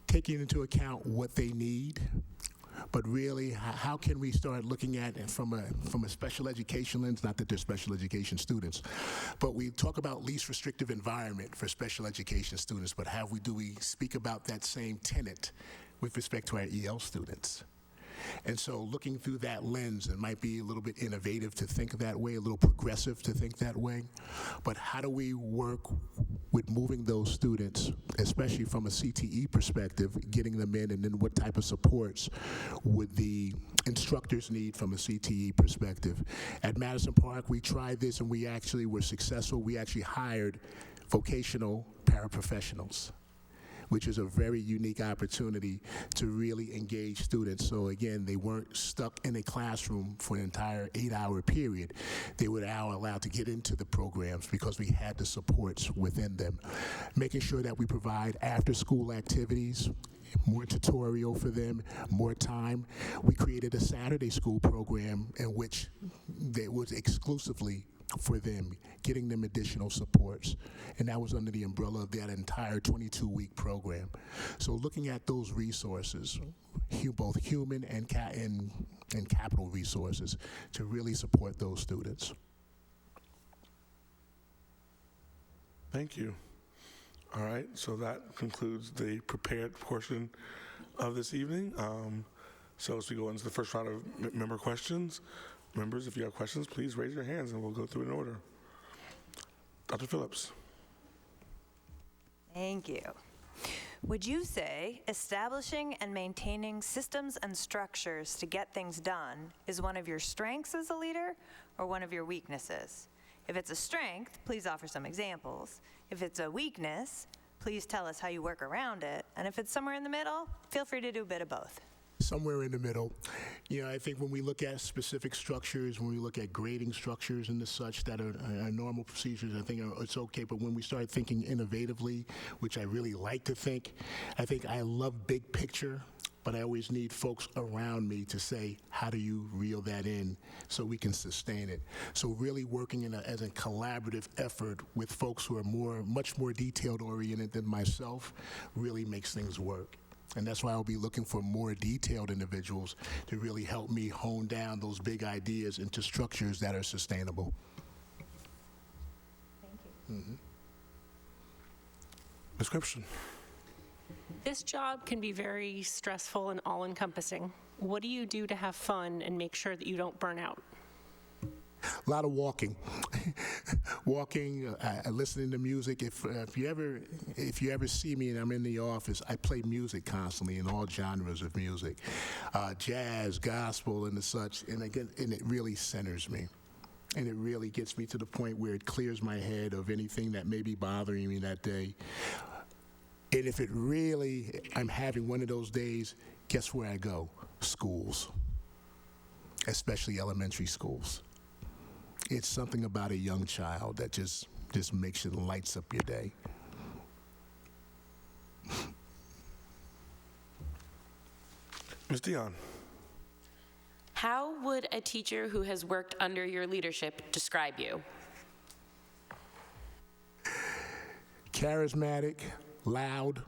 taking into account what they need, but really, how can we start looking at it from a special education lens? Not that they're special education students, but we talk about least restrictive environment for special education students, but do we speak about that same tenet with respect to our EL students? And so looking through that lens, it might be a little bit innovative to think that way, a little progressive to think that way, but how do we work with moving those students, especially from a CTE perspective, getting them in, and then what type of supports would the instructors need from a CTE perspective? At Madison Park, we tried this and we actually were successful. We actually hired vocational paraprofessionals, which is a very unique opportunity to really engage students. So again, they weren't stuck in a classroom for an entire 8-hour period. They were now allowed to get into the programs because we had the supports within them. Making sure that we provide after-school activities, more tutorial for them, more time. We created a Saturday school program in which they was exclusively for them, getting them additional supports. And that was under the umbrella of that entire 22-week program. So looking at those resources, both human and capital resources, to really support those students. Thank you. All right, so that concludes the prepared portion of this evening. So as we go into the first round of member questions, members, if you have questions, please raise your hands and we'll go through in order. Dr. Phillips. Thank you. Would you say establishing and maintaining systems and structures to get things done is one of your strengths as a leader or one of your weaknesses? If it's a strength, please offer some examples. If it's a weakness, please tell us how you work around it. And if it's somewhere in the middle, feel free to do a bit of both. Somewhere in the middle. I think when we look at specific structures, when we look at grading structures and the such that are normal procedures, I think it's okay. But when we start thinking innovatively, which I really like to think, I think I love big picture, but I always need folks around me to say, how do you reel that in so we can sustain it? So really working as a collaborative effort with folks who are much more detailed oriented than myself really makes things work. And that's why I'll be looking for more detailed individuals to really help me hone down those big ideas into structures that are sustainable. Thank you. Mm-hmm. Description. This job can be very stressful and all-encompassing. What do you do to have fun and make sure that you don't burn out? A lot of walking. Walking, listening to music. If you ever see me and I'm in the office, I play music constantly in all genres of music, jazz, gospel, and the such. And again, and it really centers me. And it really gets me to the point where it clears my head of anything that may be bothering me that day. And if it really, I'm having one of those days, guess where I go? Schools, especially elementary schools. It's something about a young child that just makes it, lights up your day. Ms. Dion. How would a teacher who has worked under your leadership describe you? Charismatic, loud,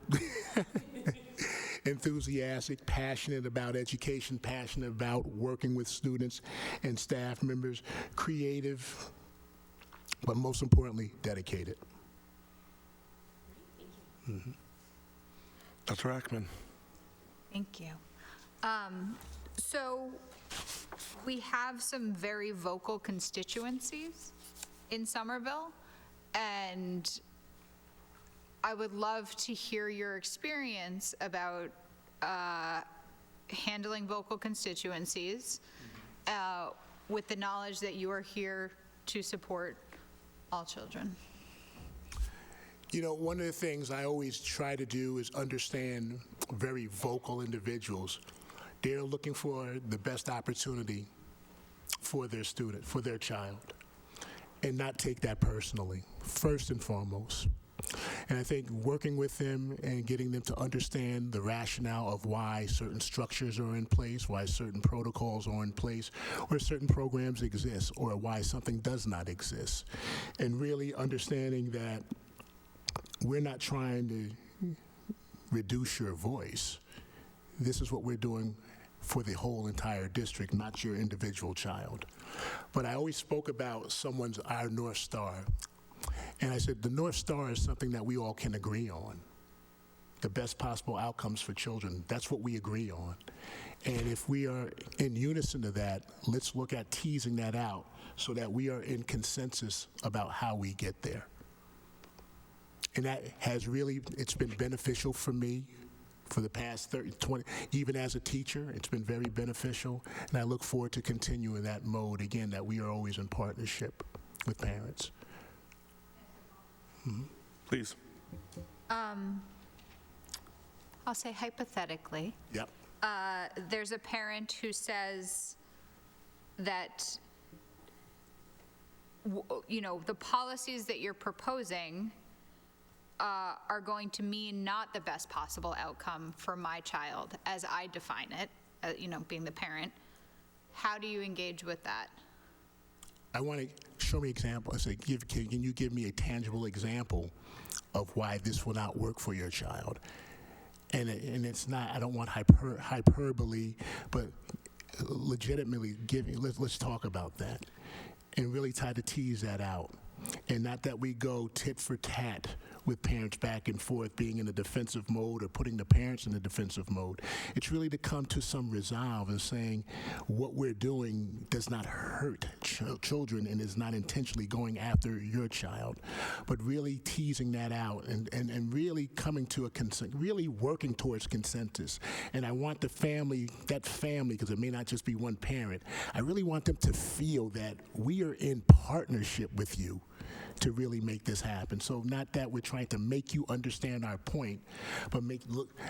enthusiastic, passionate about education, passionate about working with students and staff members, creative, but most importantly, dedicated. Mm-hmm. Dr. Ackman. Thank you. So we have some very vocal constituencies in Somerville, and I would love to hear your experience about handling vocal constituencies with the knowledge that you are here to support all children. You know, one of the things I always try to do is understand very vocal individuals. They're looking for the best opportunity for their student, for their child, and not take that personally, first and foremost. And I think working with them and getting them to understand the rationale of why certain structures are in place, why certain protocols are in place, or certain programs exist, or why something does not exist. And really understanding that we're not trying to reduce your voice. This is what we're doing for the whole entire district, not your individual child. But I always spoke about our North Star. And I said, the North Star is something that we all can agree on. The best possible outcomes for children, that's what we agree on. And if we are in unison to that, let's look at teasing that out so that we are in consensus about how we get there. And that has really, it's been beneficial for me for the past 30, 20, even as a teacher, it's been very beneficial. And I look forward to continuing that mode, again, that we are always in partnership with parents. Mm-hmm. Please. I'll say hypothetically. Yep. There's a parent who says that, the policies that you're proposing are going to mean not the best possible outcome for my child, as I define it, being the parent. How do you engage with that? I want to show me example. I say, can you give me a tangible example of why this will not work for your child? And it's not, I don't want hyperbole, but legitimately let's talk about that and really try to tease that out. And not that we go tit for tat with parents back and forth being in a defensive mode or putting the parents in a defensive mode. It's really to come to some resolve and saying what we're doing does not hurt children and is not intentionally going after your child, but really teasing that out and really coming to a consent, really working towards consensus. And I want that family, because it may not just be one parent, I really want them to feel that we are in partnership with you to really make this happen. So not that we're trying to make you understand our point, but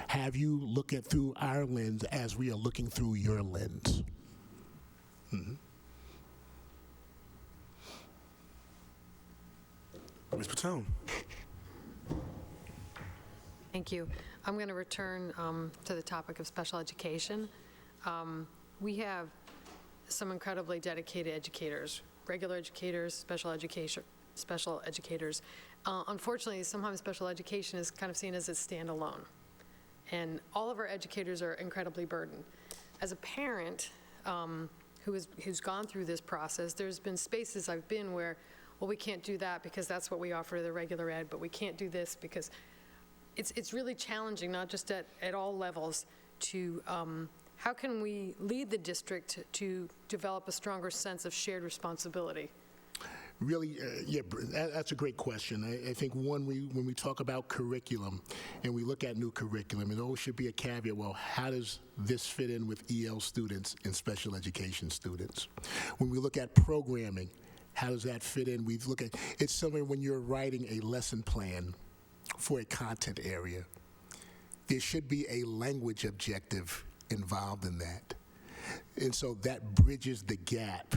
have you look at through our lens as we are looking through your lens. Mm-hmm. Ms. Patone. Thank you. I'm going to return to the topic of special education. We have some incredibly dedicated educators, regular educators, special educators. Unfortunately, sometimes special education is kind of seen as a standalone. And all of our educators are incredibly burdened. As a parent who's gone through this process, there's been spaces I've been where, well, we can't do that because that's what we offer to the regular ed, but we can't do this because it's really challenging, not just at all levels, to how can we lead the district to develop a stronger sense of shared responsibility Really, that's a great question. I think when we talk about curriculum and we look at new curriculum, it always should be a caveat, well, how does this fit in with EL students and special education students? When we look at programming, how does that fit in? We look at, it's similar when you're writing a lesson plan for a content area. There should be a language objective involved in that. And so that bridges the gap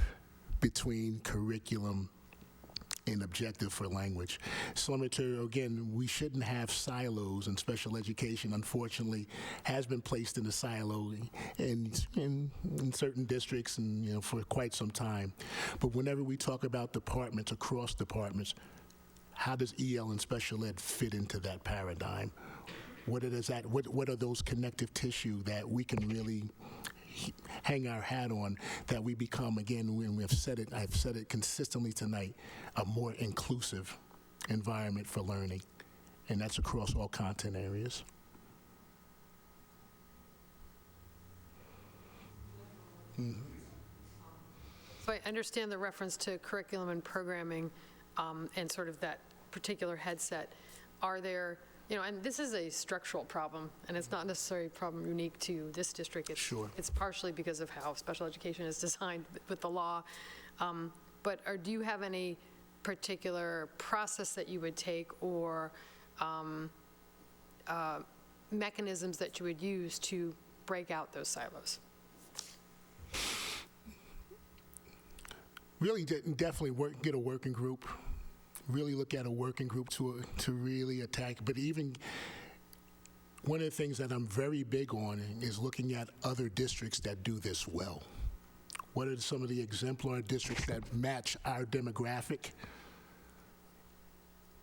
between curriculum and objective for language. Similar to, again, we shouldn't have silos, and special education, unfortunately, has been placed in a silo in certain districts and for quite some time. But whenever we talk about departments, across departments, how does EL and special ed fit into that paradigm? What are those connective tissue that we can really hang our hat on, that we become, again, when I've said it consistently tonight, a more inclusive environment for learning, and that's across all content areas. So I understand the reference to curriculum and programming and sort of that particular headset. Are there, and this is a structural problem, and it's not necessarily a problem unique to this district. It's partially because of how special education is designed with the law. But do you have any particular process that you would take or mechanisms that you would use to break out those silos? Really, definitely get a working group. Really look at a working group to really attack. But even one of the things that I'm very big on is looking at other districts that do this well. What are some of the exemplar districts that match our demographic?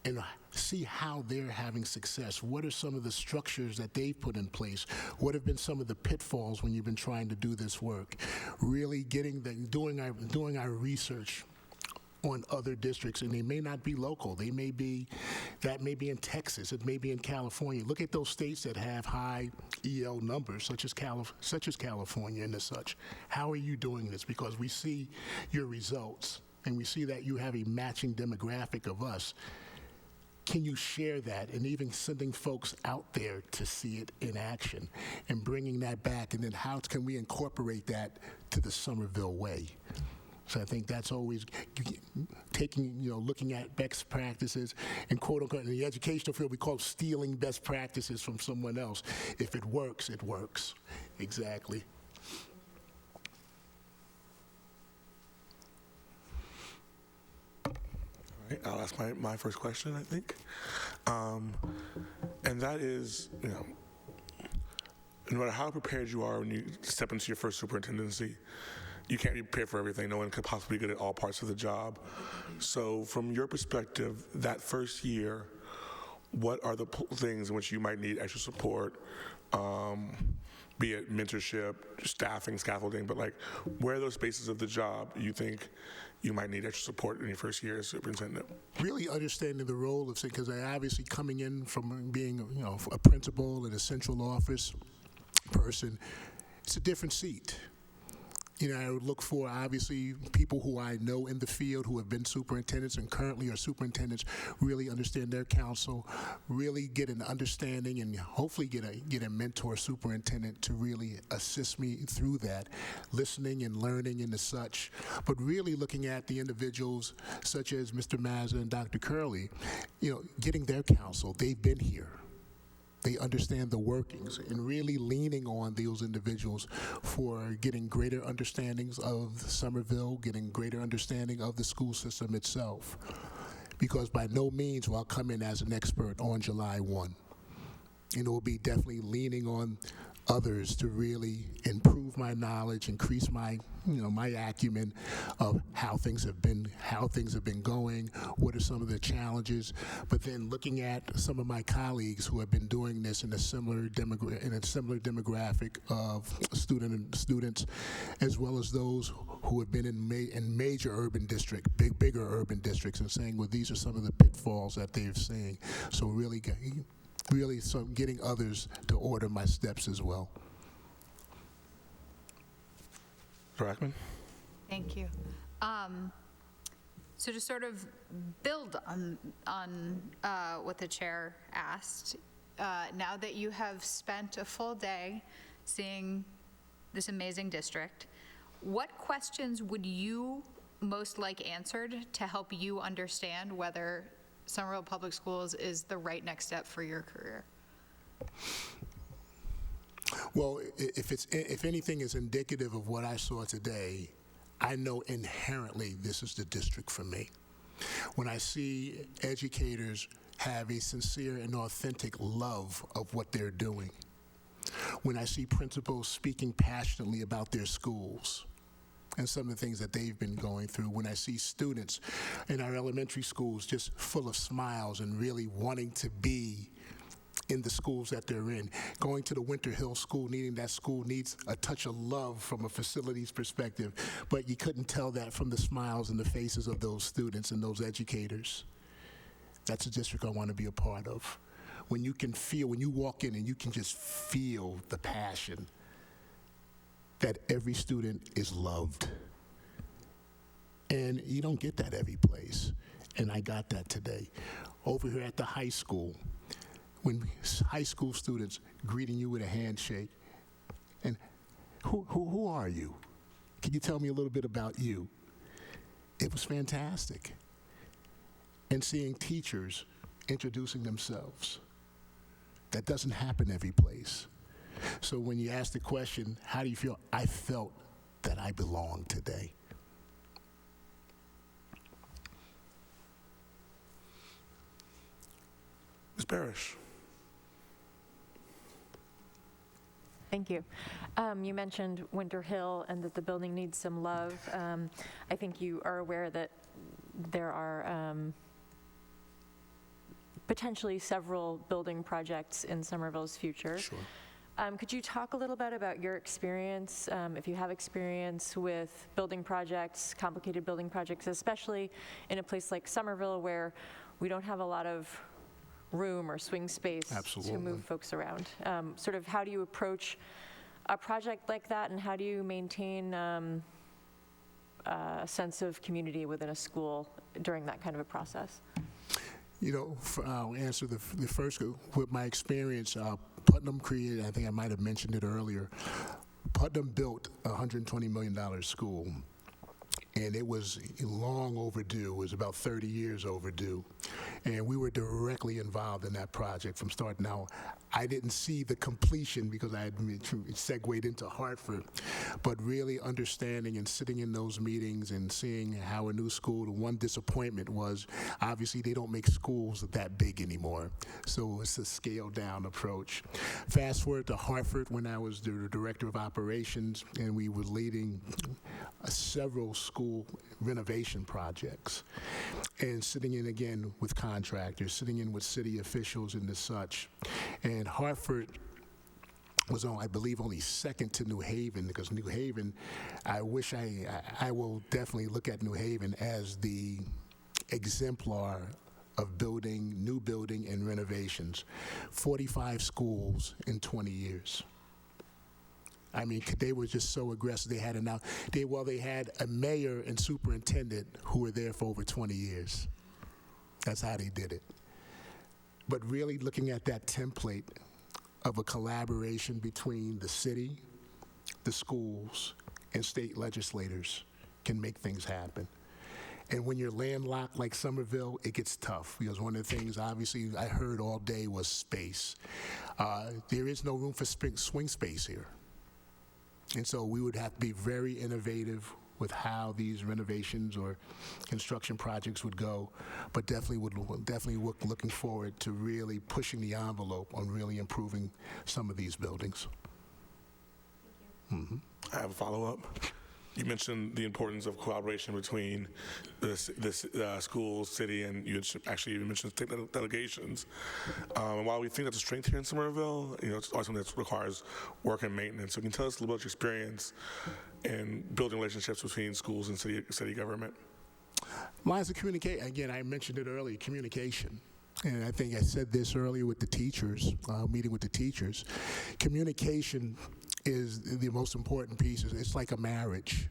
And see how they're having success. What are some of the structures that they've put in place? What have been some of the pitfalls when you've been trying to do this work? Really doing our research on other districts, and they may not be local. That may be in Texas. It may be in California. Look at those states that have high EL numbers, such as California and as such. How are you doing this? Because we see your results, and we see that you have a matching demographic of us. Can you share that, and even sending folks out there to see it in action and bringing that back, and then how can we incorporate that to the Somerville way? So I think that's always taking, looking at best practices, and quote unquote, in the educational field, we call it stealing best practices from someone else. If it works, it works. Exactly. All right, I'll ask my first question, I think. And that is, no matter how prepared you are when you step into your first superintendency, you can't be prepared for everything. No one could possibly be good at all parts of the job. So from your perspective, that first year, what are the things in which you might need extra support, be it mentorship, staffing, scaffolding, but where are those spaces of the job you think you might need extra support in your first year as superintendent? Really understanding the role of, because I obviously coming in from being a principal in a central office person, it's a different seat. I would look for, obviously, people who I know in the field who have been superintendents and currently are superintendents, really understand their counsel, really get an understanding, and hopefully get a mentor superintendent to really assist me through that, listening and learning and as such, but really looking at the individuals such as Mr. Mazza and Dr. Curley, getting their counsel. They've been here. They understand the workings, and really leaning on those individuals for getting greater understandings of Somerville, getting greater understanding of the school system itself. Because by no means will I come in as an expert on July 1. And it will be definitely leaning on others to really improve my knowledge, increase my, my acumen of how things have been going, what are some of the challenges, but then looking at some of my colleagues who have been doing this in a similar demographic of students, as well as those who have been in major urban districts, bigger urban districts, and saying, well, these are some of the pitfalls that they're seeing. So really getting others to order my steps as well. Dr. Ackman? Thank you. So to sort of build on what the chair asked, now that you have spent a full day seeing this amazing district, what questions would you most like answered to help you understand whether Somerville Public Schools is the right next step for your career? Well, if anything is indicative of what I saw today, I know inherently this is the district for me. When I see educators have a sincere and authentic love of what they're doing, when I see principals speaking passionately about their schools and some of the things that they've been going through, when I see students in our elementary schools just full of smiles and really wanting to be in the schools that they're in, going to the Winter Hill School, needing that school needs a touch of love from a facilities perspective, but you couldn't tell that from the smiles and the faces of those students and those educators. That's a district I want to be a part of. When you can feel, when you walk in and you can just feel the passion that every student is loved. And you don't get that every place. And I got that today. Over here at the high school, when high school students greeting you with a handshake, and who are you? Can you tell me a little bit about you? It was fantastic. And seeing teachers introducing themselves. That doesn't happen every place. So when you ask the question, how do you feel? I felt that I belonged today. Ms. Barish. Thank you. You mentioned Winter Hill and that the building needs some love. I think you are aware that there are potentially several building projects in Somerville's future. Sure. Could you talk a little bit about your experience, if you have experience with building projects, complicated building projects, especially in a place like Somerville where we don't have a lot of room or swing space Absolutely. to move folks around? Sort of how do you approach a project like that, and how do you maintain a sense of community within a school during that kind of a process? You know, I'll answer the first with my experience. Putnam created, I think I might have mentioned it earlier, Putnam built a $120 million school, and it was long overdue. It was about 30 years overdue, and we were directly involved in that project from start. Now, I didn't see the completion because I had segued into Hartford, but really understanding and sitting in those meetings and seeing how a new school, the one disappointment was, obviously they don't make schools that big anymore, so it's a scaled down approach. Fast forward to Hartford when I was the director of operations, and we were leading several school renovation projects, and sitting in again with contractors, sitting in with city officials and the such. And Hartford was I believe only second to New Haven, because New Haven, I will definitely look at New Haven as the exemplar of new building and renovations. 45 schools in 20 years. I mean, they were just so aggressive. They had they had a mayor and superintendent who were there for over 20 years. That's how they did it. But really looking at that template of a collaboration between the city, the schools, and state legislators can make things happen. And when you're landlocked like Somerville, it gets tough, because one of the things obviously I heard all day was space. There is no room for swing space here. And so we would have to be very innovative with how these renovations or construction projects would go, but definitely looking forward to really pushing the envelope on really improving some of these buildings. I have a follow-up. You mentioned the importance of collaboration between the schools, city, and you mentioned state delegations. And while we think that's a strength here in Somerville, it's always something that requires work and maintenance. So can you tell us a little about your experience in building relationships between schools and city government? Lines of communication, again, I mentioned it earlier, communication. And I think I said this earlier with the teachers, meeting with the teachers. Communication is the most important piece. It's like a marriage.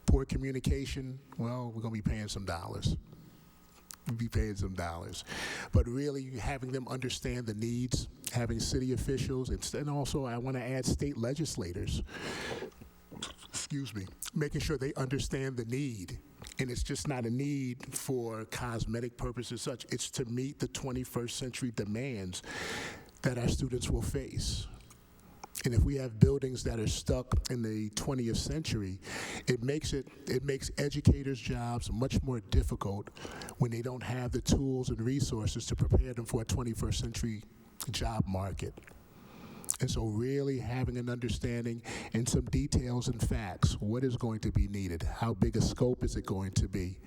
Poor communication, well, we're going to be paying some dollars. be paying some dollars. But really having them understand the needs, having city officials, and also I want to add state legislators, excuse me, making sure they understand the need. And it's just not a need for cosmetic purposes such, it's to meet the 21st century demands that our students will face. And if we have buildings that are stuck in the 20th century, it makes educators' jobs much more difficult when they don't have the tools and resources to prepare them for a 21st century job market. And so really having an understanding and some details and facts, what is going to be needed, how big a scope is it going to be,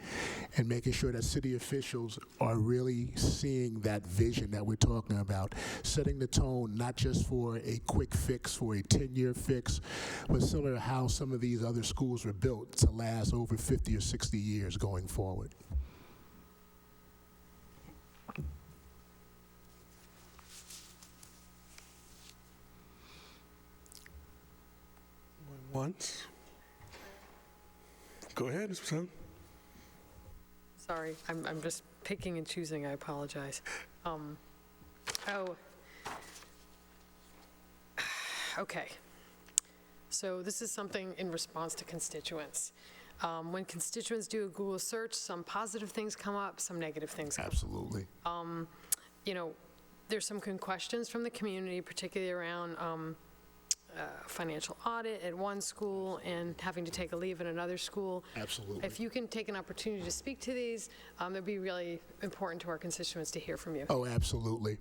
and making sure that city officials are really seeing that vision that we're talking about, setting the tone not just for a quick fix, for a 10-year fix, but similar to how some of these other schools were built to last over 50 or 60 years going forward. Once. Go ahead, Mr. Sun. Sorry, I'm just picking and choosing, I apologize. Okay. So this is something in response to constituents. When constituents do a Google search, some positive things come up, some negative things come up. Absolutely. You know, there's some questions from the community, particularly around financial audit at one school and having to take a leave at another school. Absolutely. If you can take an opportunity to speak to these, it'd be really important to our constituents to hear from you. Oh, absolutely.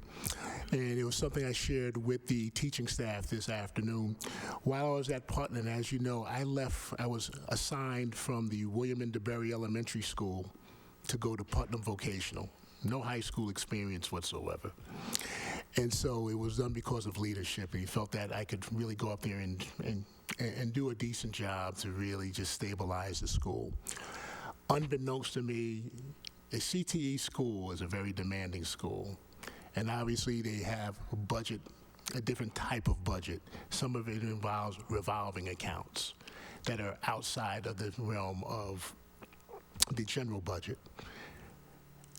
And it was something I shared with the teaching staff this afternoon. While I was at Putnam, as you know, I was assigned from the William and DeBerry Elementary School to go to Putnam Vocational. No high school experience whatsoever. And so it was done because of leadership, and he felt that I could really go up there and do a decent job to really just stabilize the school. Unbeknownst to me, a CTE school is a very demanding school, and obviously they have a budget, a different type of budget. Some of it involves revolving accounts that are outside of the realm of the general budget.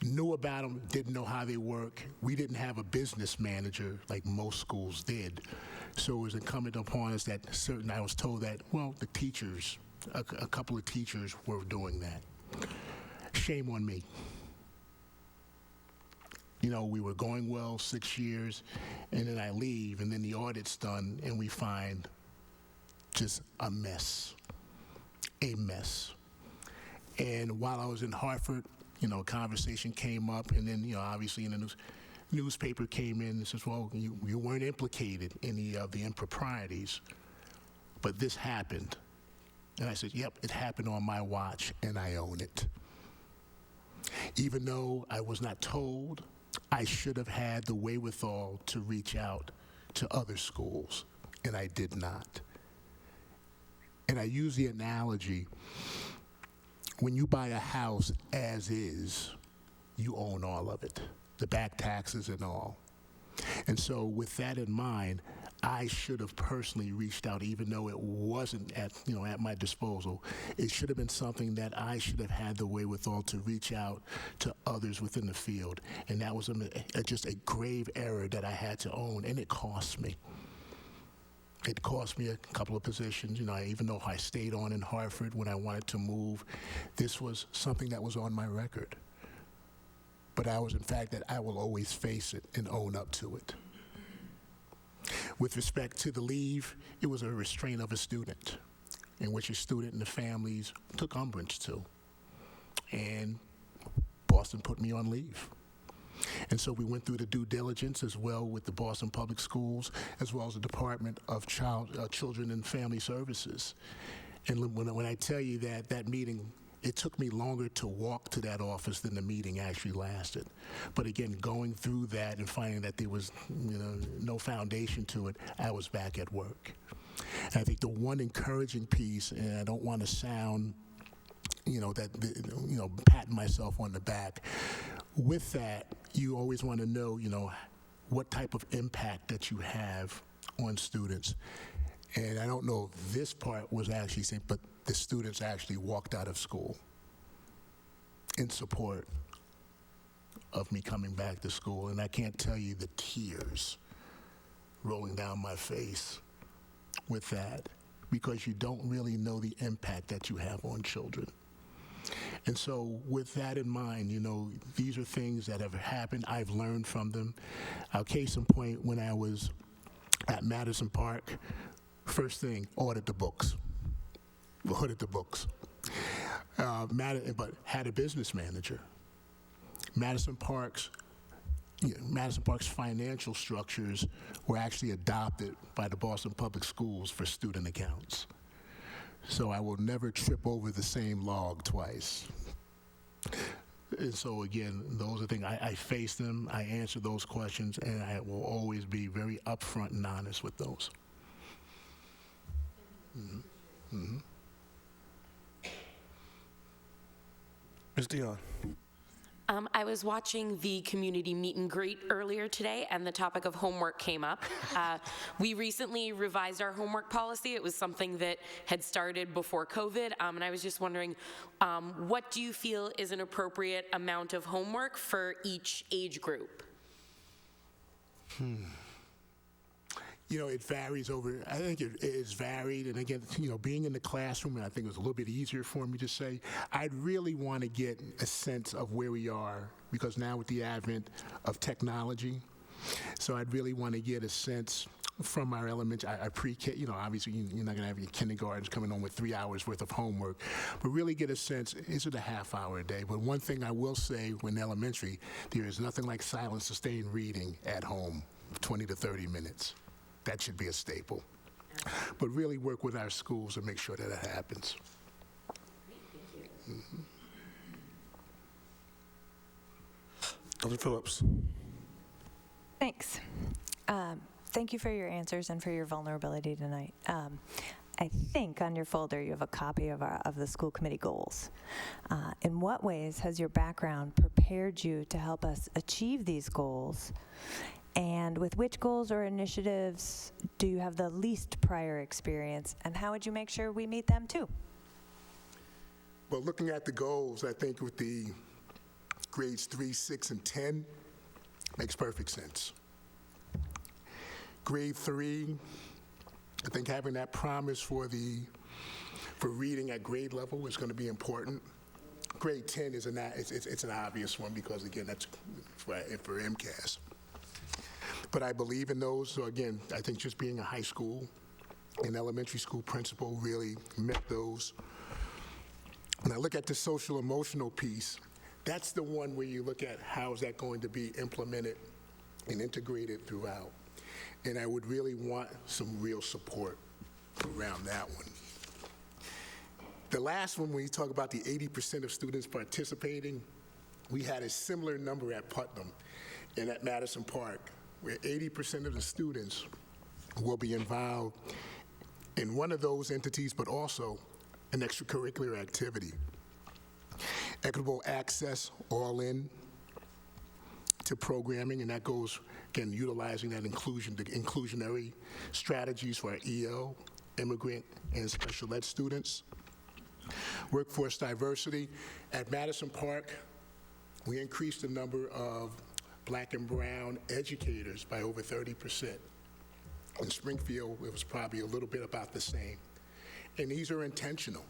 Knew about them, didn't know how they work. We didn't have a business manager like most schools did. So it was incumbent upon us that I was told that, well, the teachers, a couple of teachers were doing that. Shame on me. You know, we were going well 6 years, and then I leave, and then the audit's done, and we find just a mess. A mess. And while I was in Hartford, you know, a conversation came up, and then, you know, obviously in the newspaper came in and says, well, you weren't implicated in any of the improprieties, but this happened. And I said, yep, it happened on my watch, and I own it. Even though I was not told, I should have had the wherewithal to reach out to other schools, and I did not. And I use the analogy, when you buy a house as is, you own all of it, the back taxes and all. And so with that in mind, I should have personally reached out, even though it wasn't at my disposal. It should have been something that I should have had the wherewithal to reach out to others within the field. And that was just a grave error that I had to own, and it cost me. It cost me a couple of positions. You know, even though I stayed on in Hartford when I wanted to move, this was something that was on my record. But I was, in fact, that I will always face it and own up to it. With respect to the leave, it was a restraint of a student, in which a student and the families took umbrage to. And Boston put me on leave. And so we went through the due diligence as well with the Boston Public Schools, as well as the Department of Children and Family Services. And when I tell you that meeting, it took me longer to walk to that office than the meeting actually lasted. But again, going through that and finding that there was no foundation to it, I was back at work. And I think the one encouraging piece, and I don't want to sound, patting myself on the back, with that, you always want to know, what type of impact that you have on students. And I don't know if this part was actually saying, but the students actually walked out of school in support of me coming back to school, and I can't tell you the tears rolling down my face with that, because you don't really know the impact that you have on children. And so with that in mind, you know, these are things that have happened. I've learned from them. Case in point, when I was at Madison Park, first thing, audit the books. Audit the books. But had a business manager. Madison Park's financial structures were actually adopted by the Boston Public Schools for student accounts. So I will never trip over the same log twice. And so again, those are things, I face them, I answer those questions, and I will always be very upfront and honest with those. Mm-hmm. Mm-hmm. Ms. Dion. I was watching the community meet and greet earlier today, and the topic of homework came up. We recently revised our homework policy. It was something that had started before COVID, and I was just wondering, what do you feel is an appropriate amount of homework for each age group? You know, it varies over, I think it is varied, and again, you know, being in the classroom, and I think it was a little bit easier for me to say, I'd really want to get a sense of where we are, because now with the advent of technology, so I'd really want to get a sense from our elementary, our pre-K, you know, obviously you're not going to have your kindergartens coming on with 3 hours worth of homework, but really get a sense, is it a half hour a day? But one thing I will say when elementary, there is nothing like silent sustained reading at home, 20 to 30 minutes. That should be a staple. But really work with our schools to make sure that it happens. Mm-hmm. Dr. Phillips. Thanks. Thank you for your answers and for your vulnerability tonight. I think on your folder you have a copy of the school committee goals. In what ways has your background prepared you to help us achieve these goals? And with which goals or initiatives do you have the least prior experience, and how would you make sure we meet them too? Well, looking at the goals, I think with the grades 3, 6, and 10, makes perfect sense. Grade 3, I think having that promise for reading at grade level is going to be important. Grade 10 is it's an obvious one, because again, that's for MCAS. But I believe in those. So again, I think just being a high school and elementary school principal really met those. When I look at the social emotional piece, that's the one where you look at how is that going to be implemented and integrated throughout. And I would really want some real support around that one. The last one, when you talk about the 80% of students participating, we had a similar number at Putnam and at Madison Park, where 80% of the students will be involved in one of those entities, but also an extracurricular activity. Equitable access, all in to programming, and that goes, again, utilizing that inclusionary strategies for our EL, immigrant, and special ed students. Workforce diversity. At Madison Park, we increased the number of Black and brown educators by over 30%. In Springfield, it was probably a little bit about the same. And these are intentional,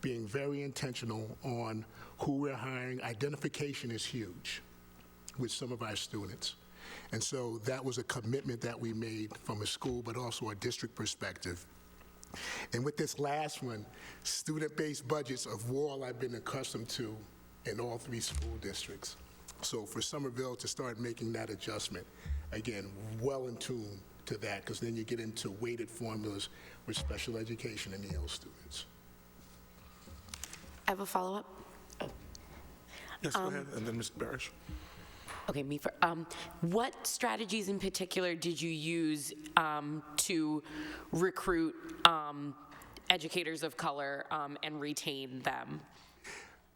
being very intentional on who we're hiring. Identification is huge with some of our students. And so that was a commitment that we made from a school, but also a district perspective. And with this last one, student-based budgets of WAL I've been accustomed to in all 3 school districts. So for Somerville to start making that adjustment, again, well in tune to that, because then you get into weighted formulas with special education and EL students. I have a follow-up. Yes, go ahead, and then Ms. Barish. Okay, me for, what strategies in particular did you use to recruit educators of color and retain them?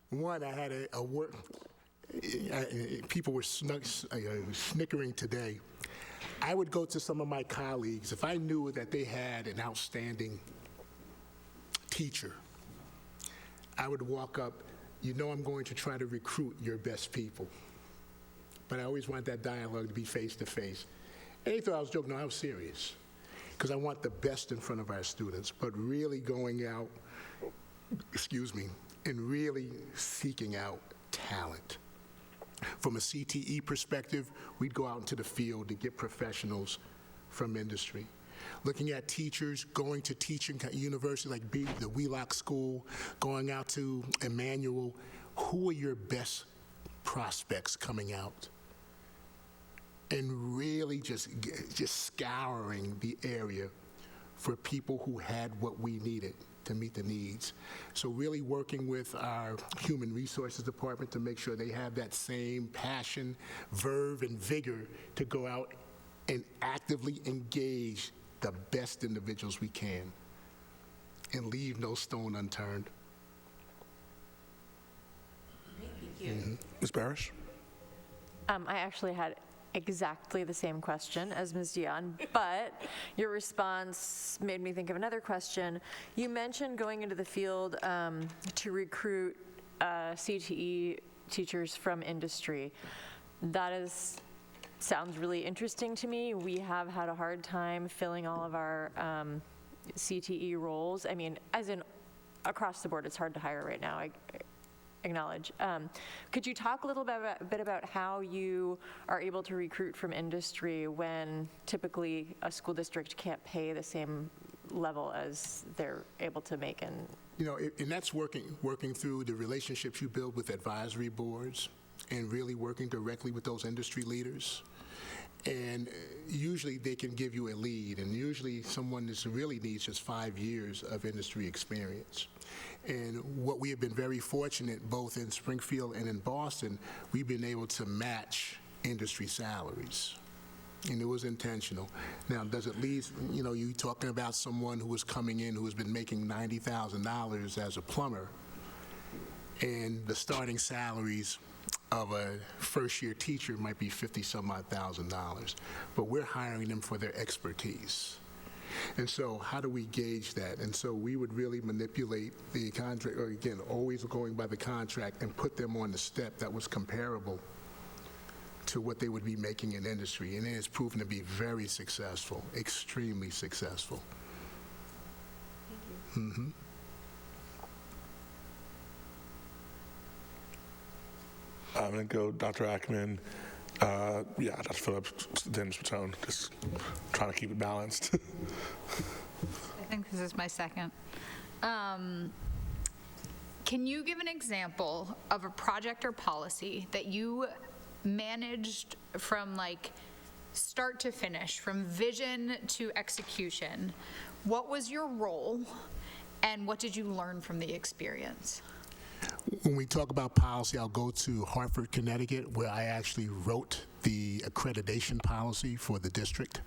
One, I had a work, people were snickering today. I would go to some of my colleagues, if I knew that they had an outstanding teacher, I would walk up, you know I'm going to try to recruit your best people. but I always want that dialogue to be face-to-face. And they thought I was joking. No, I was serious, because I want the best in front of our students, but really going out, and really seeking out talent. From a CTE perspective, we'd go out into the field to get professionals from industry. Looking at teachers, going to teaching universities like the Wheelock School, going out to Emmanuel, who are your best prospects coming out? And really just scouring the area for people who had what we needed to meet the needs. So really working with our Human Resources Department to make sure they have that same passion, verve, and vigor to go out and actively engage the best individuals we can and leave no stone unturned. Ms. Barish? I actually had exactly the same question as Ms. Dion, but your response made me think of another question. You mentioned going into the field to recruit CTE teachers from industry. That sounds really interesting to me. We have had a hard time filling all of our CTE roles. I mean, as in across the board, it's hard to hire right now. I acknowledge. Could you talk a little bit about how you are able to recruit from industry when typically a school district can't pay the same level as they're able to make? And and that's working through the relationships you build with advisory boards and really working directly with those industry leaders. And usually they can give you a lead, and usually someone that really needs just 5 years of industry experience. And what we have been very fortunate, both in Springfield and in Boston, we've been able to match industry salaries. And it was intentional. Now, does it lead, you talking about someone who was coming in who has been making $90,000 as a plumber, and the starting salaries of a first-year teacher might be $50,000, but we're hiring them for their expertise. And so how do we gauge that? And so we would really manipulate the contract, or again, always going by the contract, and put them on the step that was comparable to what they would be making in industry. And it has proven to be very successful, extremely successful. Thank you. Mm-hmm. I'm going to go Dr. Ackman. Dr. Phillips, then Spatone. Just trying to keep it balanced. I think this is my second. Can you give an example of a project or policy that you managed from start to finish, from vision to execution? What was your role, and what did you learn from the experience? When we talk about policy, I'll go to Hartford, Connecticut, where I actually wrote the accreditation policy for the district.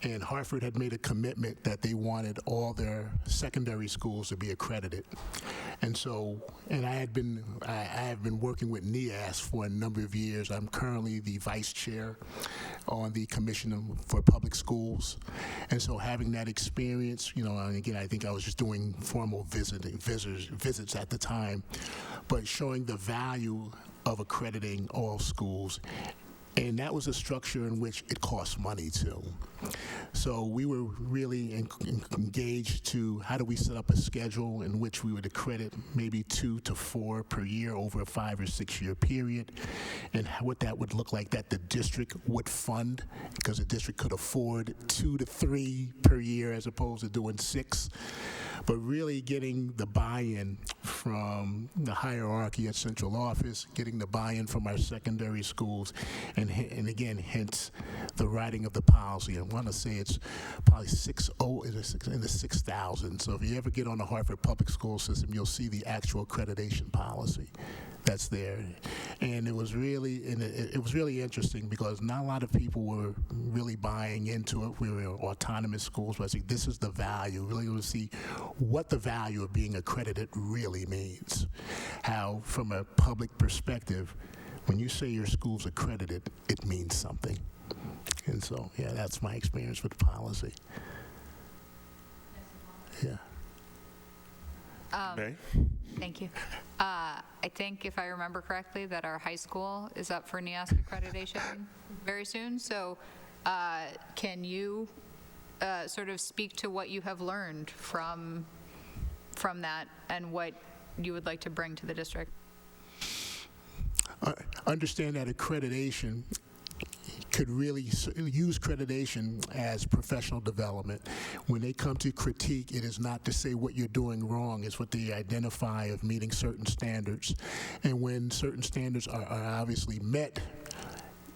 And Hartford had made a commitment that they wanted all their secondary schools to be accredited. And so, I have been working with NEAS for a number of years. I'm currently the vice chair on the Commission for Public Schools. And so having that experience, and again, I think I was just doing formal visits at the time, but showing the value of accrediting all schools. And that was a structure in which it costs money too. So we were really engaged to how do we set up a schedule in which we would accredit maybe 2 to 4 per year over a 5 or 6 year period, and what that would look like that the district would fund, because the district could afford 2 to 3 per year as opposed to doing 6. But really getting the buy-in from the hierarchy at central office, getting the buy-in from our secondary schools, and again, hence the writing of the policy. I want to say it's probably in the 6,000. So if you ever get on the Hartford Public School System, you'll see the actual accreditation policy that's there. And it was really interesting because not a lot of people were really buying into it. We were autonomous schools, but I think this is the value, really to see what the value of being accredited really means. How, from a public perspective, when you say your school's accredited, it means something. And so, that's my experience with the policy. Yeah. May? Thank you. I think, if I remember correctly, that our high school is up for NEOSC accreditation very soon. So can you sort of speak to what you have learned from that and what you would like to bring to the district? Understand that accreditation could really use accreditation as professional development. When they come to critique, it is not to say what you're doing wrong, it's what they identify of meeting certain standards. And when certain standards are obviously met,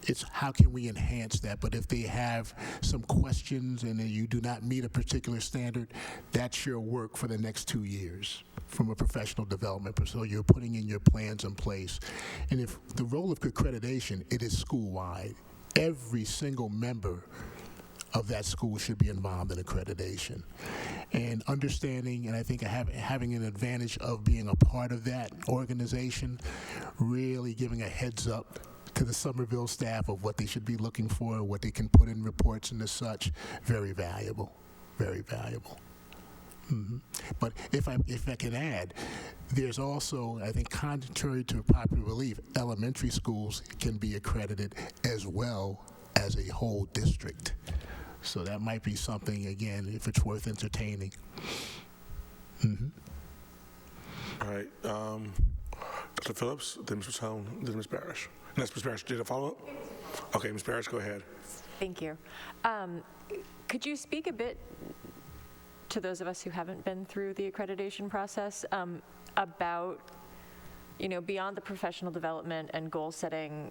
it's how can we enhance that. But if they have some questions and you do not meet a particular standard, that's your work for the next 2 years from a professional development. So you're putting in your plans in place. And if the role of accreditation, it is school-wide. Every single member of that school should be involved in accreditation. And understanding, and I think having an advantage of being a part of that organization, really giving a heads up to the Somerville staff of what they should be looking for, what they can put in reports and as such, very valuable, very valuable. But if I can add, there's also, I think, contrary to popular belief, elementary schools can be accredited as well as a whole district. So that might be something, again, if it's worth entertaining. All right. Dr. Phillips, then Ms. Patone, then Ms. Barish. Next, Ms. Barish, did a follow-up? Okay, Ms. Barish, go ahead. Thank you. Could you speak a bit to those of us who haven't been through the accreditation process about, beyond the professional development and goal-setting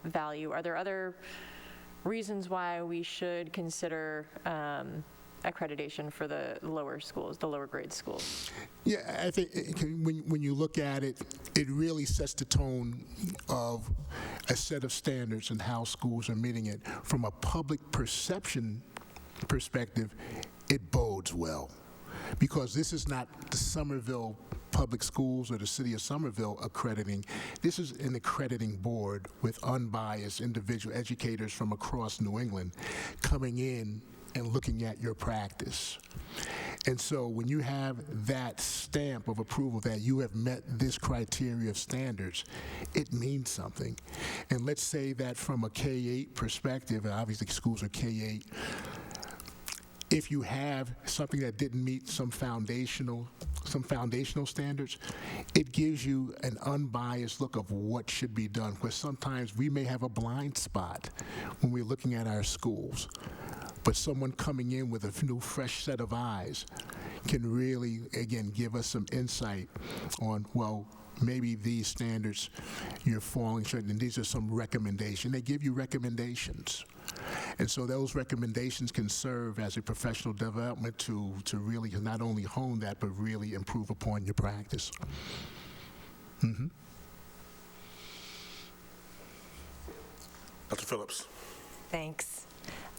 value, are there other reasons why we should consider accreditation for the lower schools, the lower grade schools? Yeah, I think when you look at it, it really sets the tone of a set of standards and how schools are meeting it. From a public perception perspective, it bodes well, because this is not the Somerville Public Schools or the City of Somerville accrediting. This is an accrediting board with unbiased individual educators from across New England coming in and looking at your practice. And so when you have that stamp of approval that you have met this criteria of standards, it means something. And let's say that from a K-8 perspective, and obviously schools are K-8, if you have something that didn't meet some foundational standards, it gives you an unbiased look of what should be done, because sometimes we may have a blind spot when we're looking at our schools. But someone coming in with a new, fresh set of eyes can really, again, give us some insight on, well, maybe these standards you're falling short, and these are some recommendations. They give you recommendations. And so those recommendations can serve as a professional development to really not only hone that, but really improve upon your practice. Dr. Phillips. Thanks.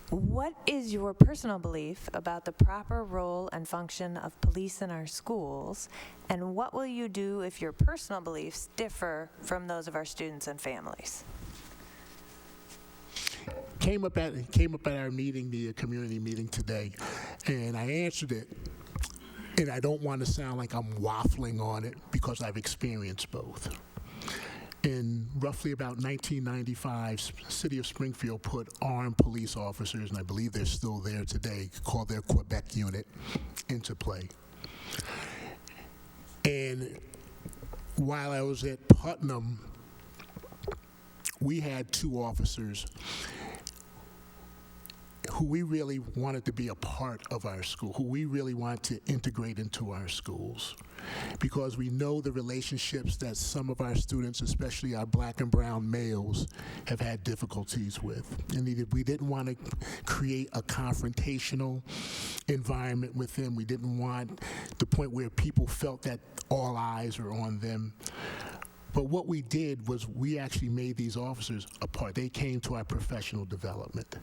What is your personal belief about the proper role and function of police in our schools, and what will you do if your personal beliefs differ from those of our students and families? Came up at our meeting, the community meeting today, and I answered it. And I don't want to sound like I'm waffling on it, because I've experienced both. In roughly about 1995, City of Springfield put armed police officers, and I believe they're still there today, called their Quebec unit, into play. And while I was at Putnam, we had 2 officers who we really wanted to be a part of our school, who we really want to integrate into our schools, because we know the relationships that some of our students, especially our black and brown males, have had difficulties with. And we didn't want to create a confrontational environment with them. We didn't want the point where people felt that all eyes are on them. But what we did was we actually made these officers a part. They came to our professional development.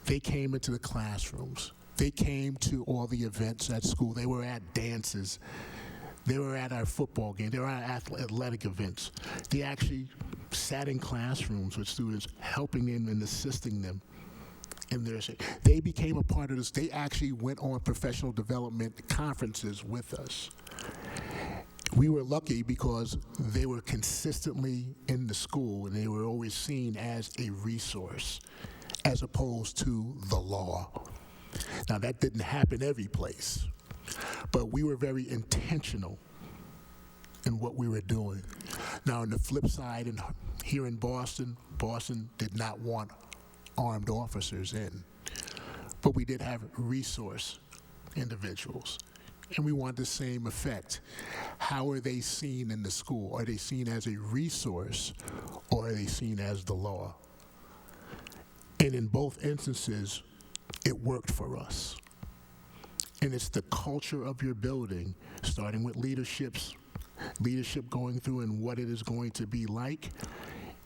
They came into the classrooms. They came to all the events at school. They were at dances. They were at our football game. They were at athletic events. They actually sat in classrooms with students, helping them and assisting them in their. They became a part of this. They actually went on professional development conferences with us. We were lucky because they were consistently in the school and they were always seen as a resource as opposed to the law. Now, that didn't happen every place, but we were very intentional in what we were doing. Now, on the flip side, here in Boston, Boston did not want armed officers in, but we did have resource individuals. And we want the same effect. How are they seen in the school? Are they seen as a resource or are they seen as the law? And in both instances, it worked for us. And it's the culture of your building, starting with leadership going through and what it is going to be like,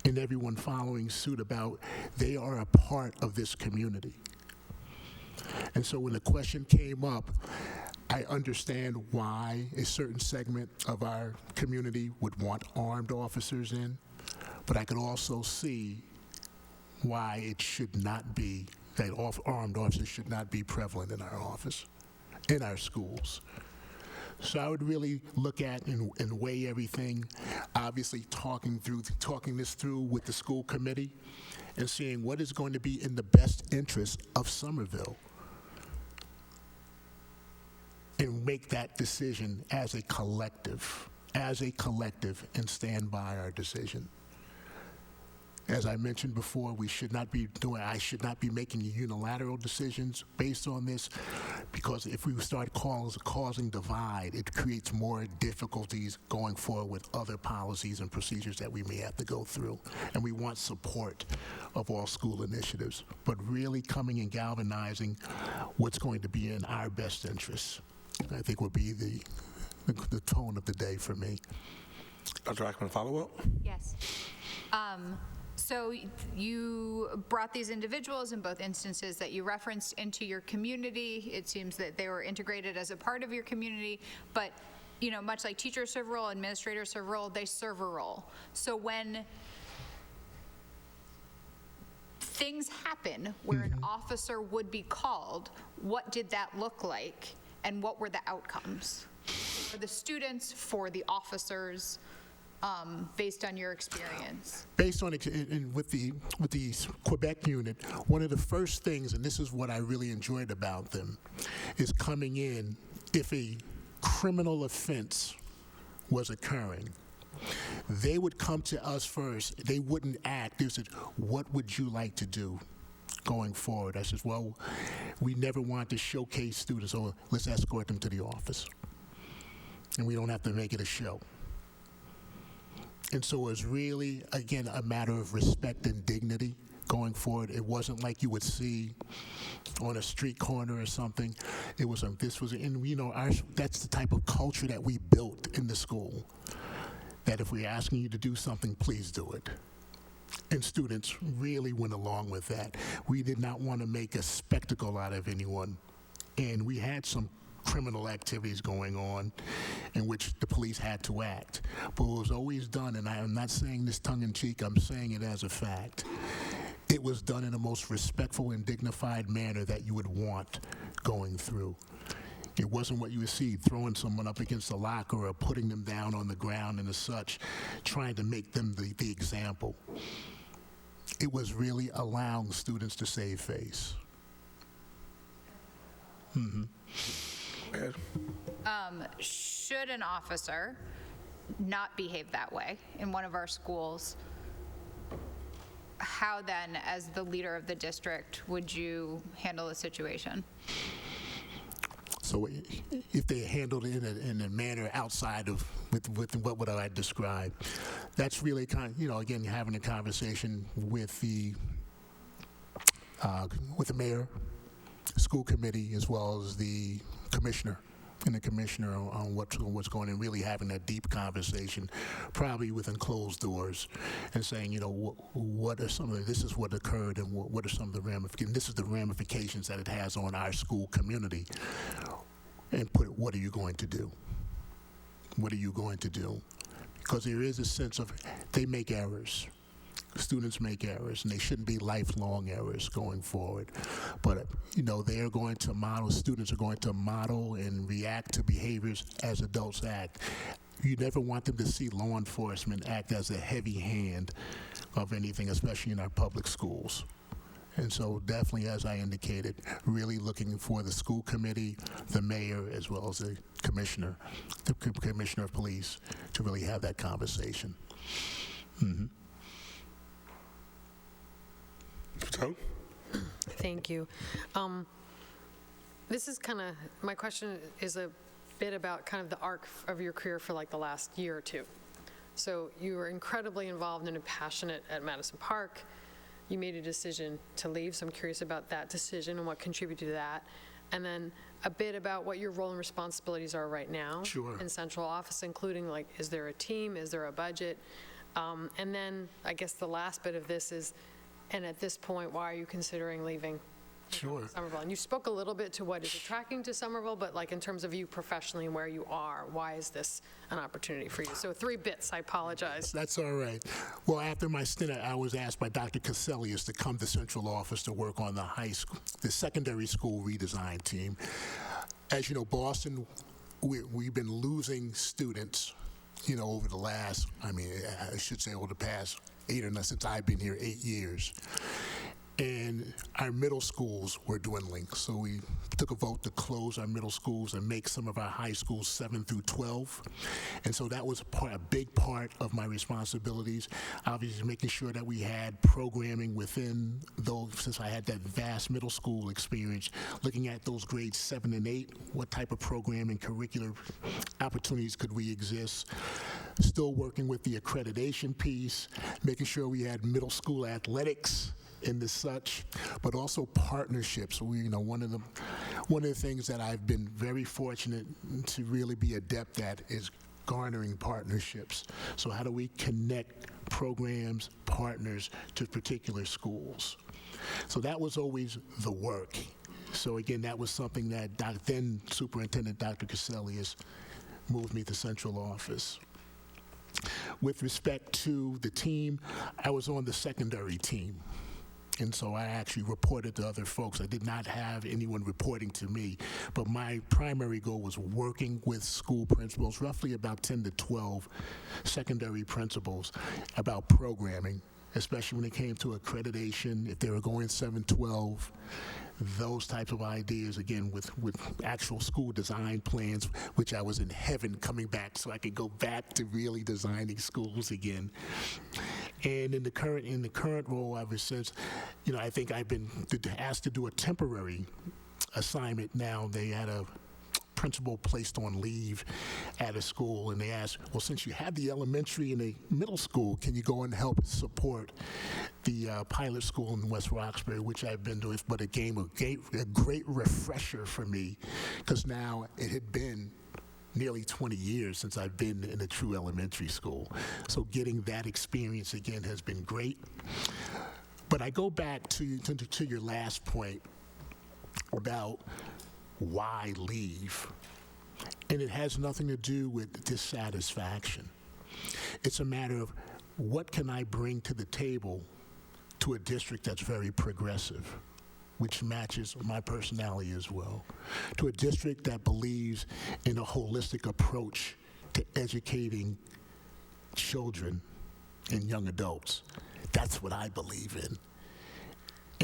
and everyone following suit about they are a part of this community. And so when the question came up, I understand why a certain segment of our community would want armed officers in, but I could also see why it should not be, that armed officers should not be prevalent in our office, in our schools. So I would really look at and weigh everything, obviously talking this through with the school committee and seeing what is going to be in the best interest of Somerville, and make that decision as a collective, and stand by our decision. As I mentioned before, I should not be making unilateral decisions based on this, because if we start causing divide, it creates more difficulties going forward with other policies and procedures that we may have to go through. And we want support of all school initiatives, but really coming and galvanizing what's going to be in our best interests, I think would be the tone of the day for me. Dr. Ackman, follow-up? Yes. So you brought these individuals in both instances that you referenced into your community. It seems that they were integrated as a part of your community, but much like teachers serve a role, administrators serve a role, they serve a role. So when things happen where an officer would be called, what did that look like, and what were the outcomes for the students, for the officers? Based on your experience? Based on with the Quebec unit, one of the first things, and this is what I really enjoyed about them, is coming in if a criminal offense was occurring. They would come to us first. They wouldn't act. They said, "What would you like to do going forward?" I said, "Well, we never want to showcase students, so let's escort them to the office, and we don't have to make it a show." And so it was really, again, a matter of respect and dignity going forward. It wasn't like you would see on a street corner or something. It was that's the type of culture that we built in the school, that if we're asking you to do something, please do it. And students really went along with that. We did not want to make a spectacle out of anyone. And we had some criminal activities going on in which the police had to act. But it was always done, and I'm not saying this tongue-in-cheek, I'm saying it as a fact. It was done in a most respectful and dignified manner that you would want going through. It wasn't what you would see, throwing someone up against a locker or putting them down on the ground and as such, trying to make them the example. It was really allowing students to save face. Should an officer not behave that way in one of our schools, how then, as the leader of the district, would you handle the situation? So if they handled it in a manner outside of with what would I describe, that's really again, having a conversation with the mayor, school committee, as well as the commissioner on what's going on, and really having that deep conversation, probably within closed doors, and saying, what are some of this is what occurred, and what are some of the ramifications. This is the ramifications that it has on our school community, and what are you going to do? What are you going to do? Because there is a sense of they make errors. Students make errors, and they shouldn't be lifelong errors going forward. But, they are going to model, students are going to model and react to behaviors as adults act. you never want them to see law enforcement act as a heavy hand of anything, especially in our public schools. And so definitely, as I indicated, really looking for the school committee, the mayor, as well as the commissioner of police, to really have that conversation. So? Thank you. This is kind of, my question is a bit about kind of the arc of your career for like the last year or two. So you were incredibly involved and passionate at Madison Park. You made a decision to leave, so I'm curious about that decision and what contributed to that. And then a bit about what your role and responsibilities are right now in central office, including like, is there a team, is there a budget? And then I guess the last bit of this is, and at this point, why are you considering leaving Somerville? And you spoke a little bit to what is attracting to Somerville, but like in terms of you professionally and where you are, why is this an opportunity for you? So 3 bits, I apologize. That's all right. Well, after my stint, I was asked by Dr. Cassellius to come to central office to work on the secondary school redesign team. As you know, Boston, we've been losing students, over the last, I should say over the past 8 or 9, since I've been here, 8 years. And our middle schools were dwindling, so we took a vote to close our middle schools and make some of our high schools 7 through 12. And so that was a big part of my responsibilities, obviously making sure that we had programming within those, since I had that vast middle school experience, looking at those grades 7 and 8, what type of programming, curricular opportunities could we exist. Still working with the accreditation piece, making sure we had middle school athletics and the such, but also partnerships. One of the things that I've been very fortunate to really be adept at is garnering partnerships. So how do we connect programs, partners to particular schools? So that was always the work. So again, that was something that then Superintendent Dr. Cassellius moved me to central office. With respect to the team, I was on the secondary team. And so I actually reported to other folks. I did not have anyone reporting to me, but my primary goal was working with school principals, roughly about 10 to 12 secondary principals, about programming, especially when it came to accreditation, if they were going 7-12, those types of ideas, again, with actual school design plans, which I was in heaven coming back so I could go back to really designing schools again. And in the current role ever since, I think I've been asked to do a temporary assignment now. They had a principal placed on leave at a school, and they asked, well, since you have the elementary and the middle school, can you go and help support the pilot school in West Roxbury, which I've been doing, but a great refresher for me, because now it had been nearly 20 years since I've been in a true elementary school. So getting that experience again has been great. But I go back to your last point about why leave. And it has nothing to do with dissatisfaction. It's a matter of what can I bring to the table to a district that's very progressive, which matches my personality as well, to a district that believes in a holistic approach to educating children and young adults. That's what I believe in.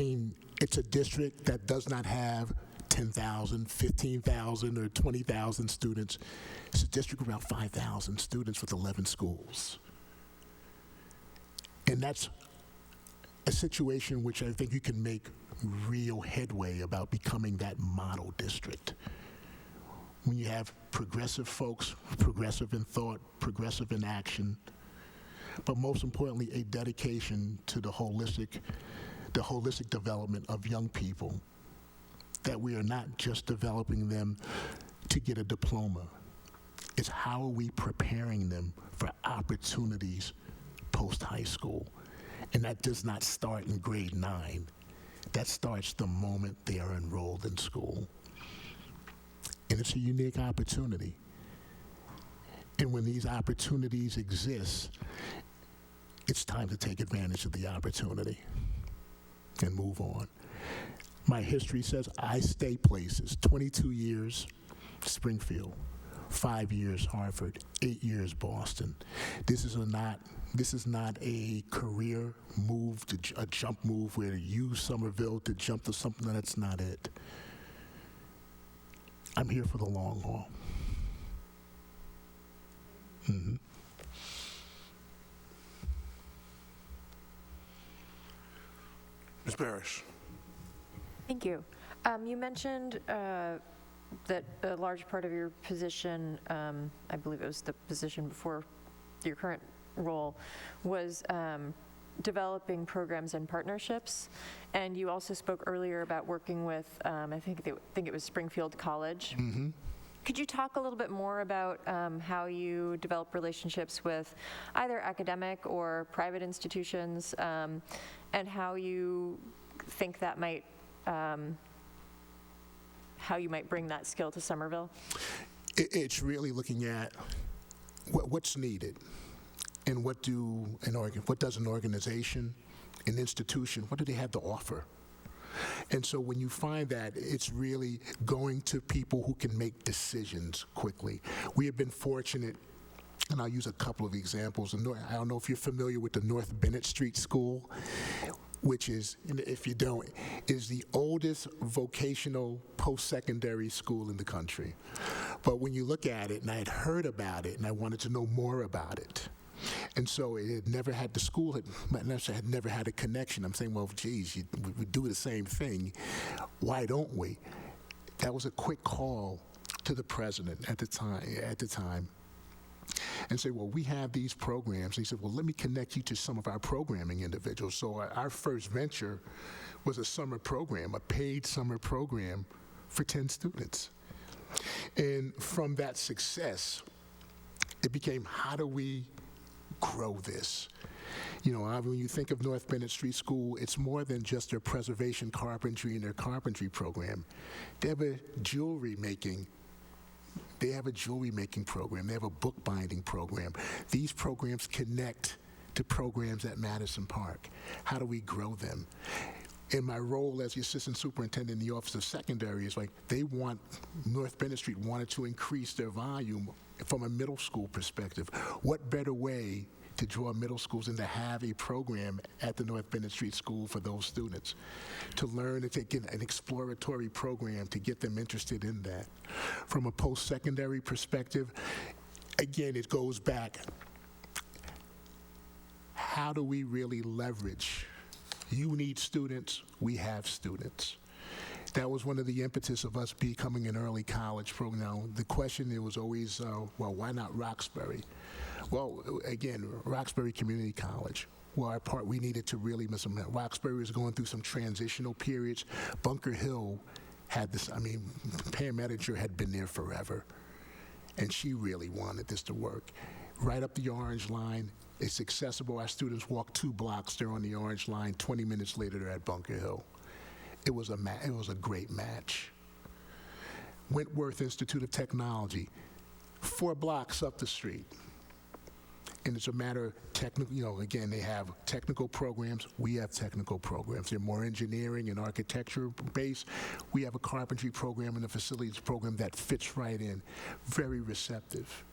And it's a district that does not have 10,000, 15,000, or 20,000 students. It's a district of around 5,000 students with 11 schools. And that's a situation which I think you can make real headway about becoming that model district. When you have progressive folks, progressive in thought, progressive in action, but most importantly, a dedication to the holistic development of young people, that we are not just developing them to get a diploma. It's how are we preparing them for opportunities post-high school. And that does not start in grade 9. That starts the moment they are enrolled in school. And it's a unique opportunity. And when these opportunities exist, it's time to take advantage of the opportunity and move on. My history says I stay places. 22 years, Springfield. 5 years Harvard, 8 years Boston. This is not a career move, a jump move where you use Somerville to jump to something. That's not it. I'm here for the long haul. Mm-hmm. Ms. Parrish. Thank you. You mentioned that a large part of your position, I believe it was the position before your current role, was developing programs and partnerships. And you also spoke earlier about working with, I think it was Springfield College. Mm-hmm. Could you talk a little bit more about how you develop relationships with either academic or private institutions, and how you think that might, how you might bring that skill to Somerville? It's really looking at what's needed, and what does an organization, an institution, what do they have to offer? And so when you find that, it's really going to people who can make decisions quickly. We have been fortunate, and I'll use a couple of examples. I don't know if you're familiar with the North Bennett Street School, which is, if you don't, is the oldest vocational post-secondary school in the country. But when you look at it, and I had heard about it, and I wanted to know more about it, and so it had never had, the school had never had a connection. I'm saying, well, geez, we do the same thing. Why don't we? That was a quick call to the president at the time, and say, well, we have these programs. And he said, well, let me connect you to some of our programming individuals. So our first venture was a summer program, a paid summer program for 10 students. And from that success, it became, how do we grow this? You know, when you think of North Bennett Street School, it's more than just their preservation carpentry and their carpentry program. They have a jewelry making program. They have a bookbinding program. These programs connect to programs at Madison Park. How do we grow them? In my role as the assistant superintendent in the Office of Secondary, is like North Bennett Street wanted to increase their volume from a middle school perspective. What better way to draw middle schools than to have a program at the North Bennett Street School for those students, to learn and take an exploratory program to get them interested in that. From a post-secondary perspective, again, it goes back, how do we really leverage? You need students, we have students. That was one of the impetus of us becoming an early college program. Now, the question, it was always, well, why not Roxbury? Well, again, Roxbury Community College. Well, our part, we needed to really miss them. Roxbury was going through some transitional periods. Bunker Hill had this, Pam Ettinger had been there forever, and she really wanted this to work. Right up the Orange Line, it's accessible. Our students walk 2 blocks, they're on the Orange Line. 20 minutes later, they're at Bunker Hill. It was a great match. Wentworth Institute of Technology, 4 blocks up the street. And it's a matter of technical, again, they have technical programs. We have technical programs. They're more engineering and architecture based. We have a carpentry program and a facilities program that fits right in. Very receptive.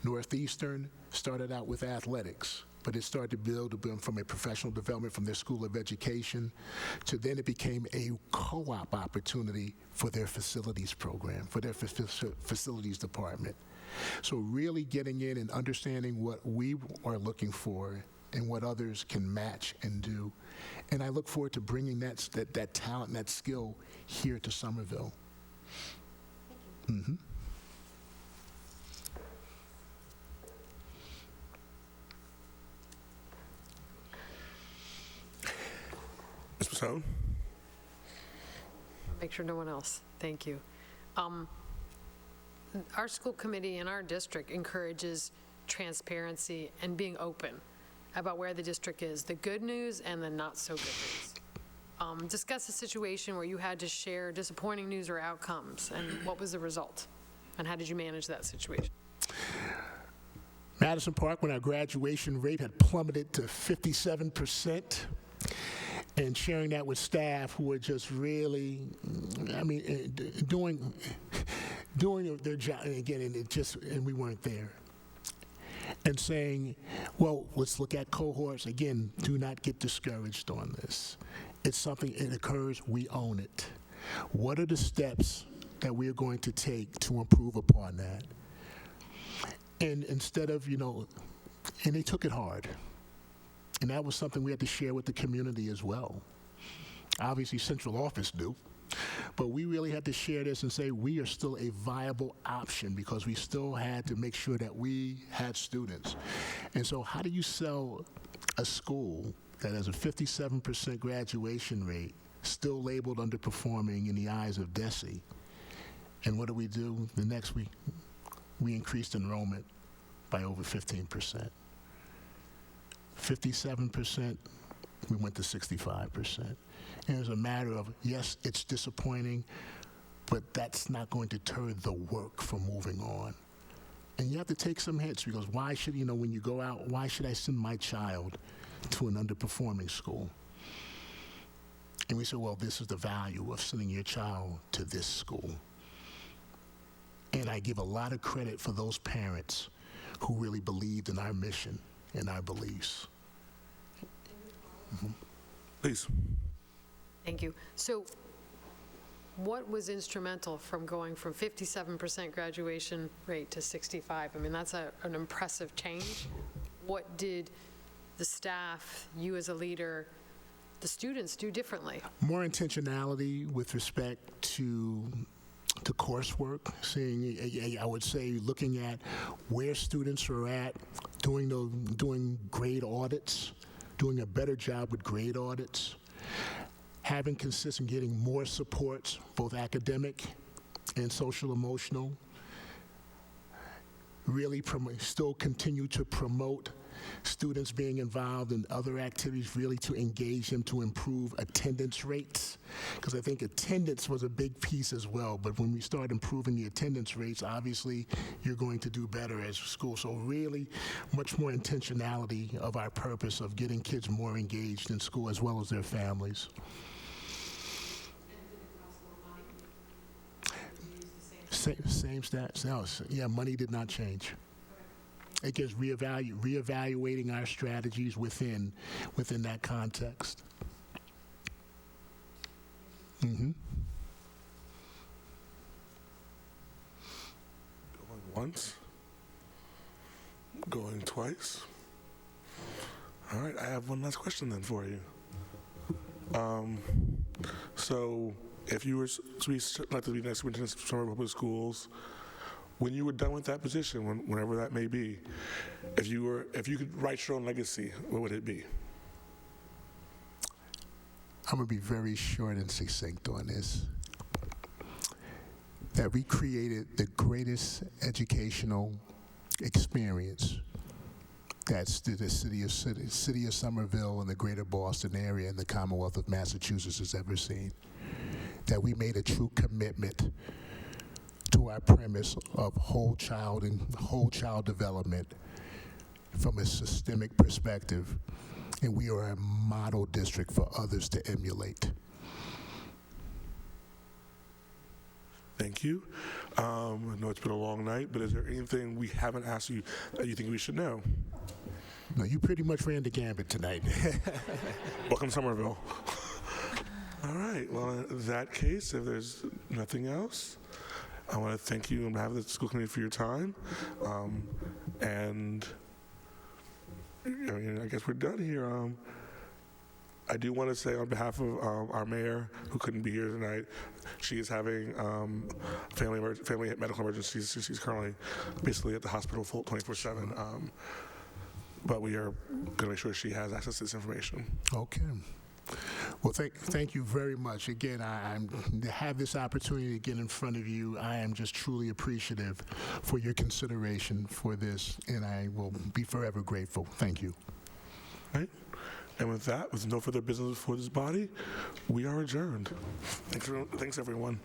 Northeastern started out with athletics, but it started to build from a professional development from their School of Education to then it became a co-op opportunity for their facilities program, for their facilities department. So really getting in and understanding what we are looking for and what others can match and do. And I look forward to bringing that talent and that skill here to Somerville. Thank you. Mm-hmm. Ms. Masson? Make sure no one else. Thank you. Our school committee in our district encourages transparency and being open about where the district is, the good news and the not so good news. Discuss a situation where you had to share disappointing news or outcomes, and what was the result? And how did you manage that situation? Madison Park, when our graduation rate had plummeted to 57%, and sharing that with staff who were just really, doing their job, and again, and we weren't there. And saying, well, let's look at cohorts. Again, do not get discouraged on this. It's something, it occurs, we own it. What are the steps that we're going to take to improve upon that? And instead of, and they took it hard. And that was something we had to share with the community as well. Obviously, central office knew. But we really had to share this and say we are still a viable option because we still had to make sure that we had students. And so how do you sell a school that has a 57% graduation rate, still labeled underperforming in the eyes of DESE? And what do? The next week, we increased enrollment by over 15%. 57%, we went to 65%. And it's a matter of, yes, it's disappointing, but that's not going to deter the work from moving on. And you have to take some hits because why should, when you go out, why should I send my child to an underperforming school? And we said, well, this is the value of sending your child to this school. And I give a lot of credit for those parents who really believed in our mission and our beliefs. Please. Thank you. So what was instrumental from going from 57% graduation rate to 65? I mean, that's an impressive change. What did the staff, you as a leader, the students do differently? More intentionality with respect to coursework, I would say looking at where students are at, doing grade audits, doing a better job with grade audits, having consistent, getting more supports, both academic and social emotional, really still continue to promote students being involved in other activities, really to engage them to improve attendance rates, because I think attendance was a big piece as well, but when we start improving the attendance rates, obviously you're going to do better as a school. So really much more intentionality of our purpose of getting kids more engaged in school as well as their families. Same stats. No, yeah, money did not change. It gives reevaluating our strategies within that context. Mm-hmm. Going once. Going twice. All right, I have one last question then for you. So if you were to be selected to be next superintendent of Somerville Public Schools, when you were done with that position, whenever that may be, if you could write your own legacy, what would it be? I'm going to be very short and succinct on this. That we created the greatest educational experience that's the city of Somerville and the greater Boston area and the Commonwealth of Massachusetts has ever seen. That we made a true commitment to our premise of whole child development from a systemic perspective, and we are a model district for others to emulate. Thank you. I know it's been a long night, but is there anything we haven't asked you that you think we should know? No, you pretty much ran the gambit tonight. Welcome, Somerville. All right. Well, in that case, if there's nothing else, I want to thank you on behalf of the school committee for your time. And I guess we're done here. I do want to say on behalf of our mayor, who couldn't be here tonight, she is having family medical emergencies. She's currently basically at the hospital full 24/7. But we are going to make sure she has access to this information. Okay. Well, thank you very much. Again, to have this opportunity to get in front of you, I am just truly appreciative for your consideration for this, and I will be forever grateful. Thank you. All right. And with that, with no further business for this body, we are adjourned. Thanks everyone.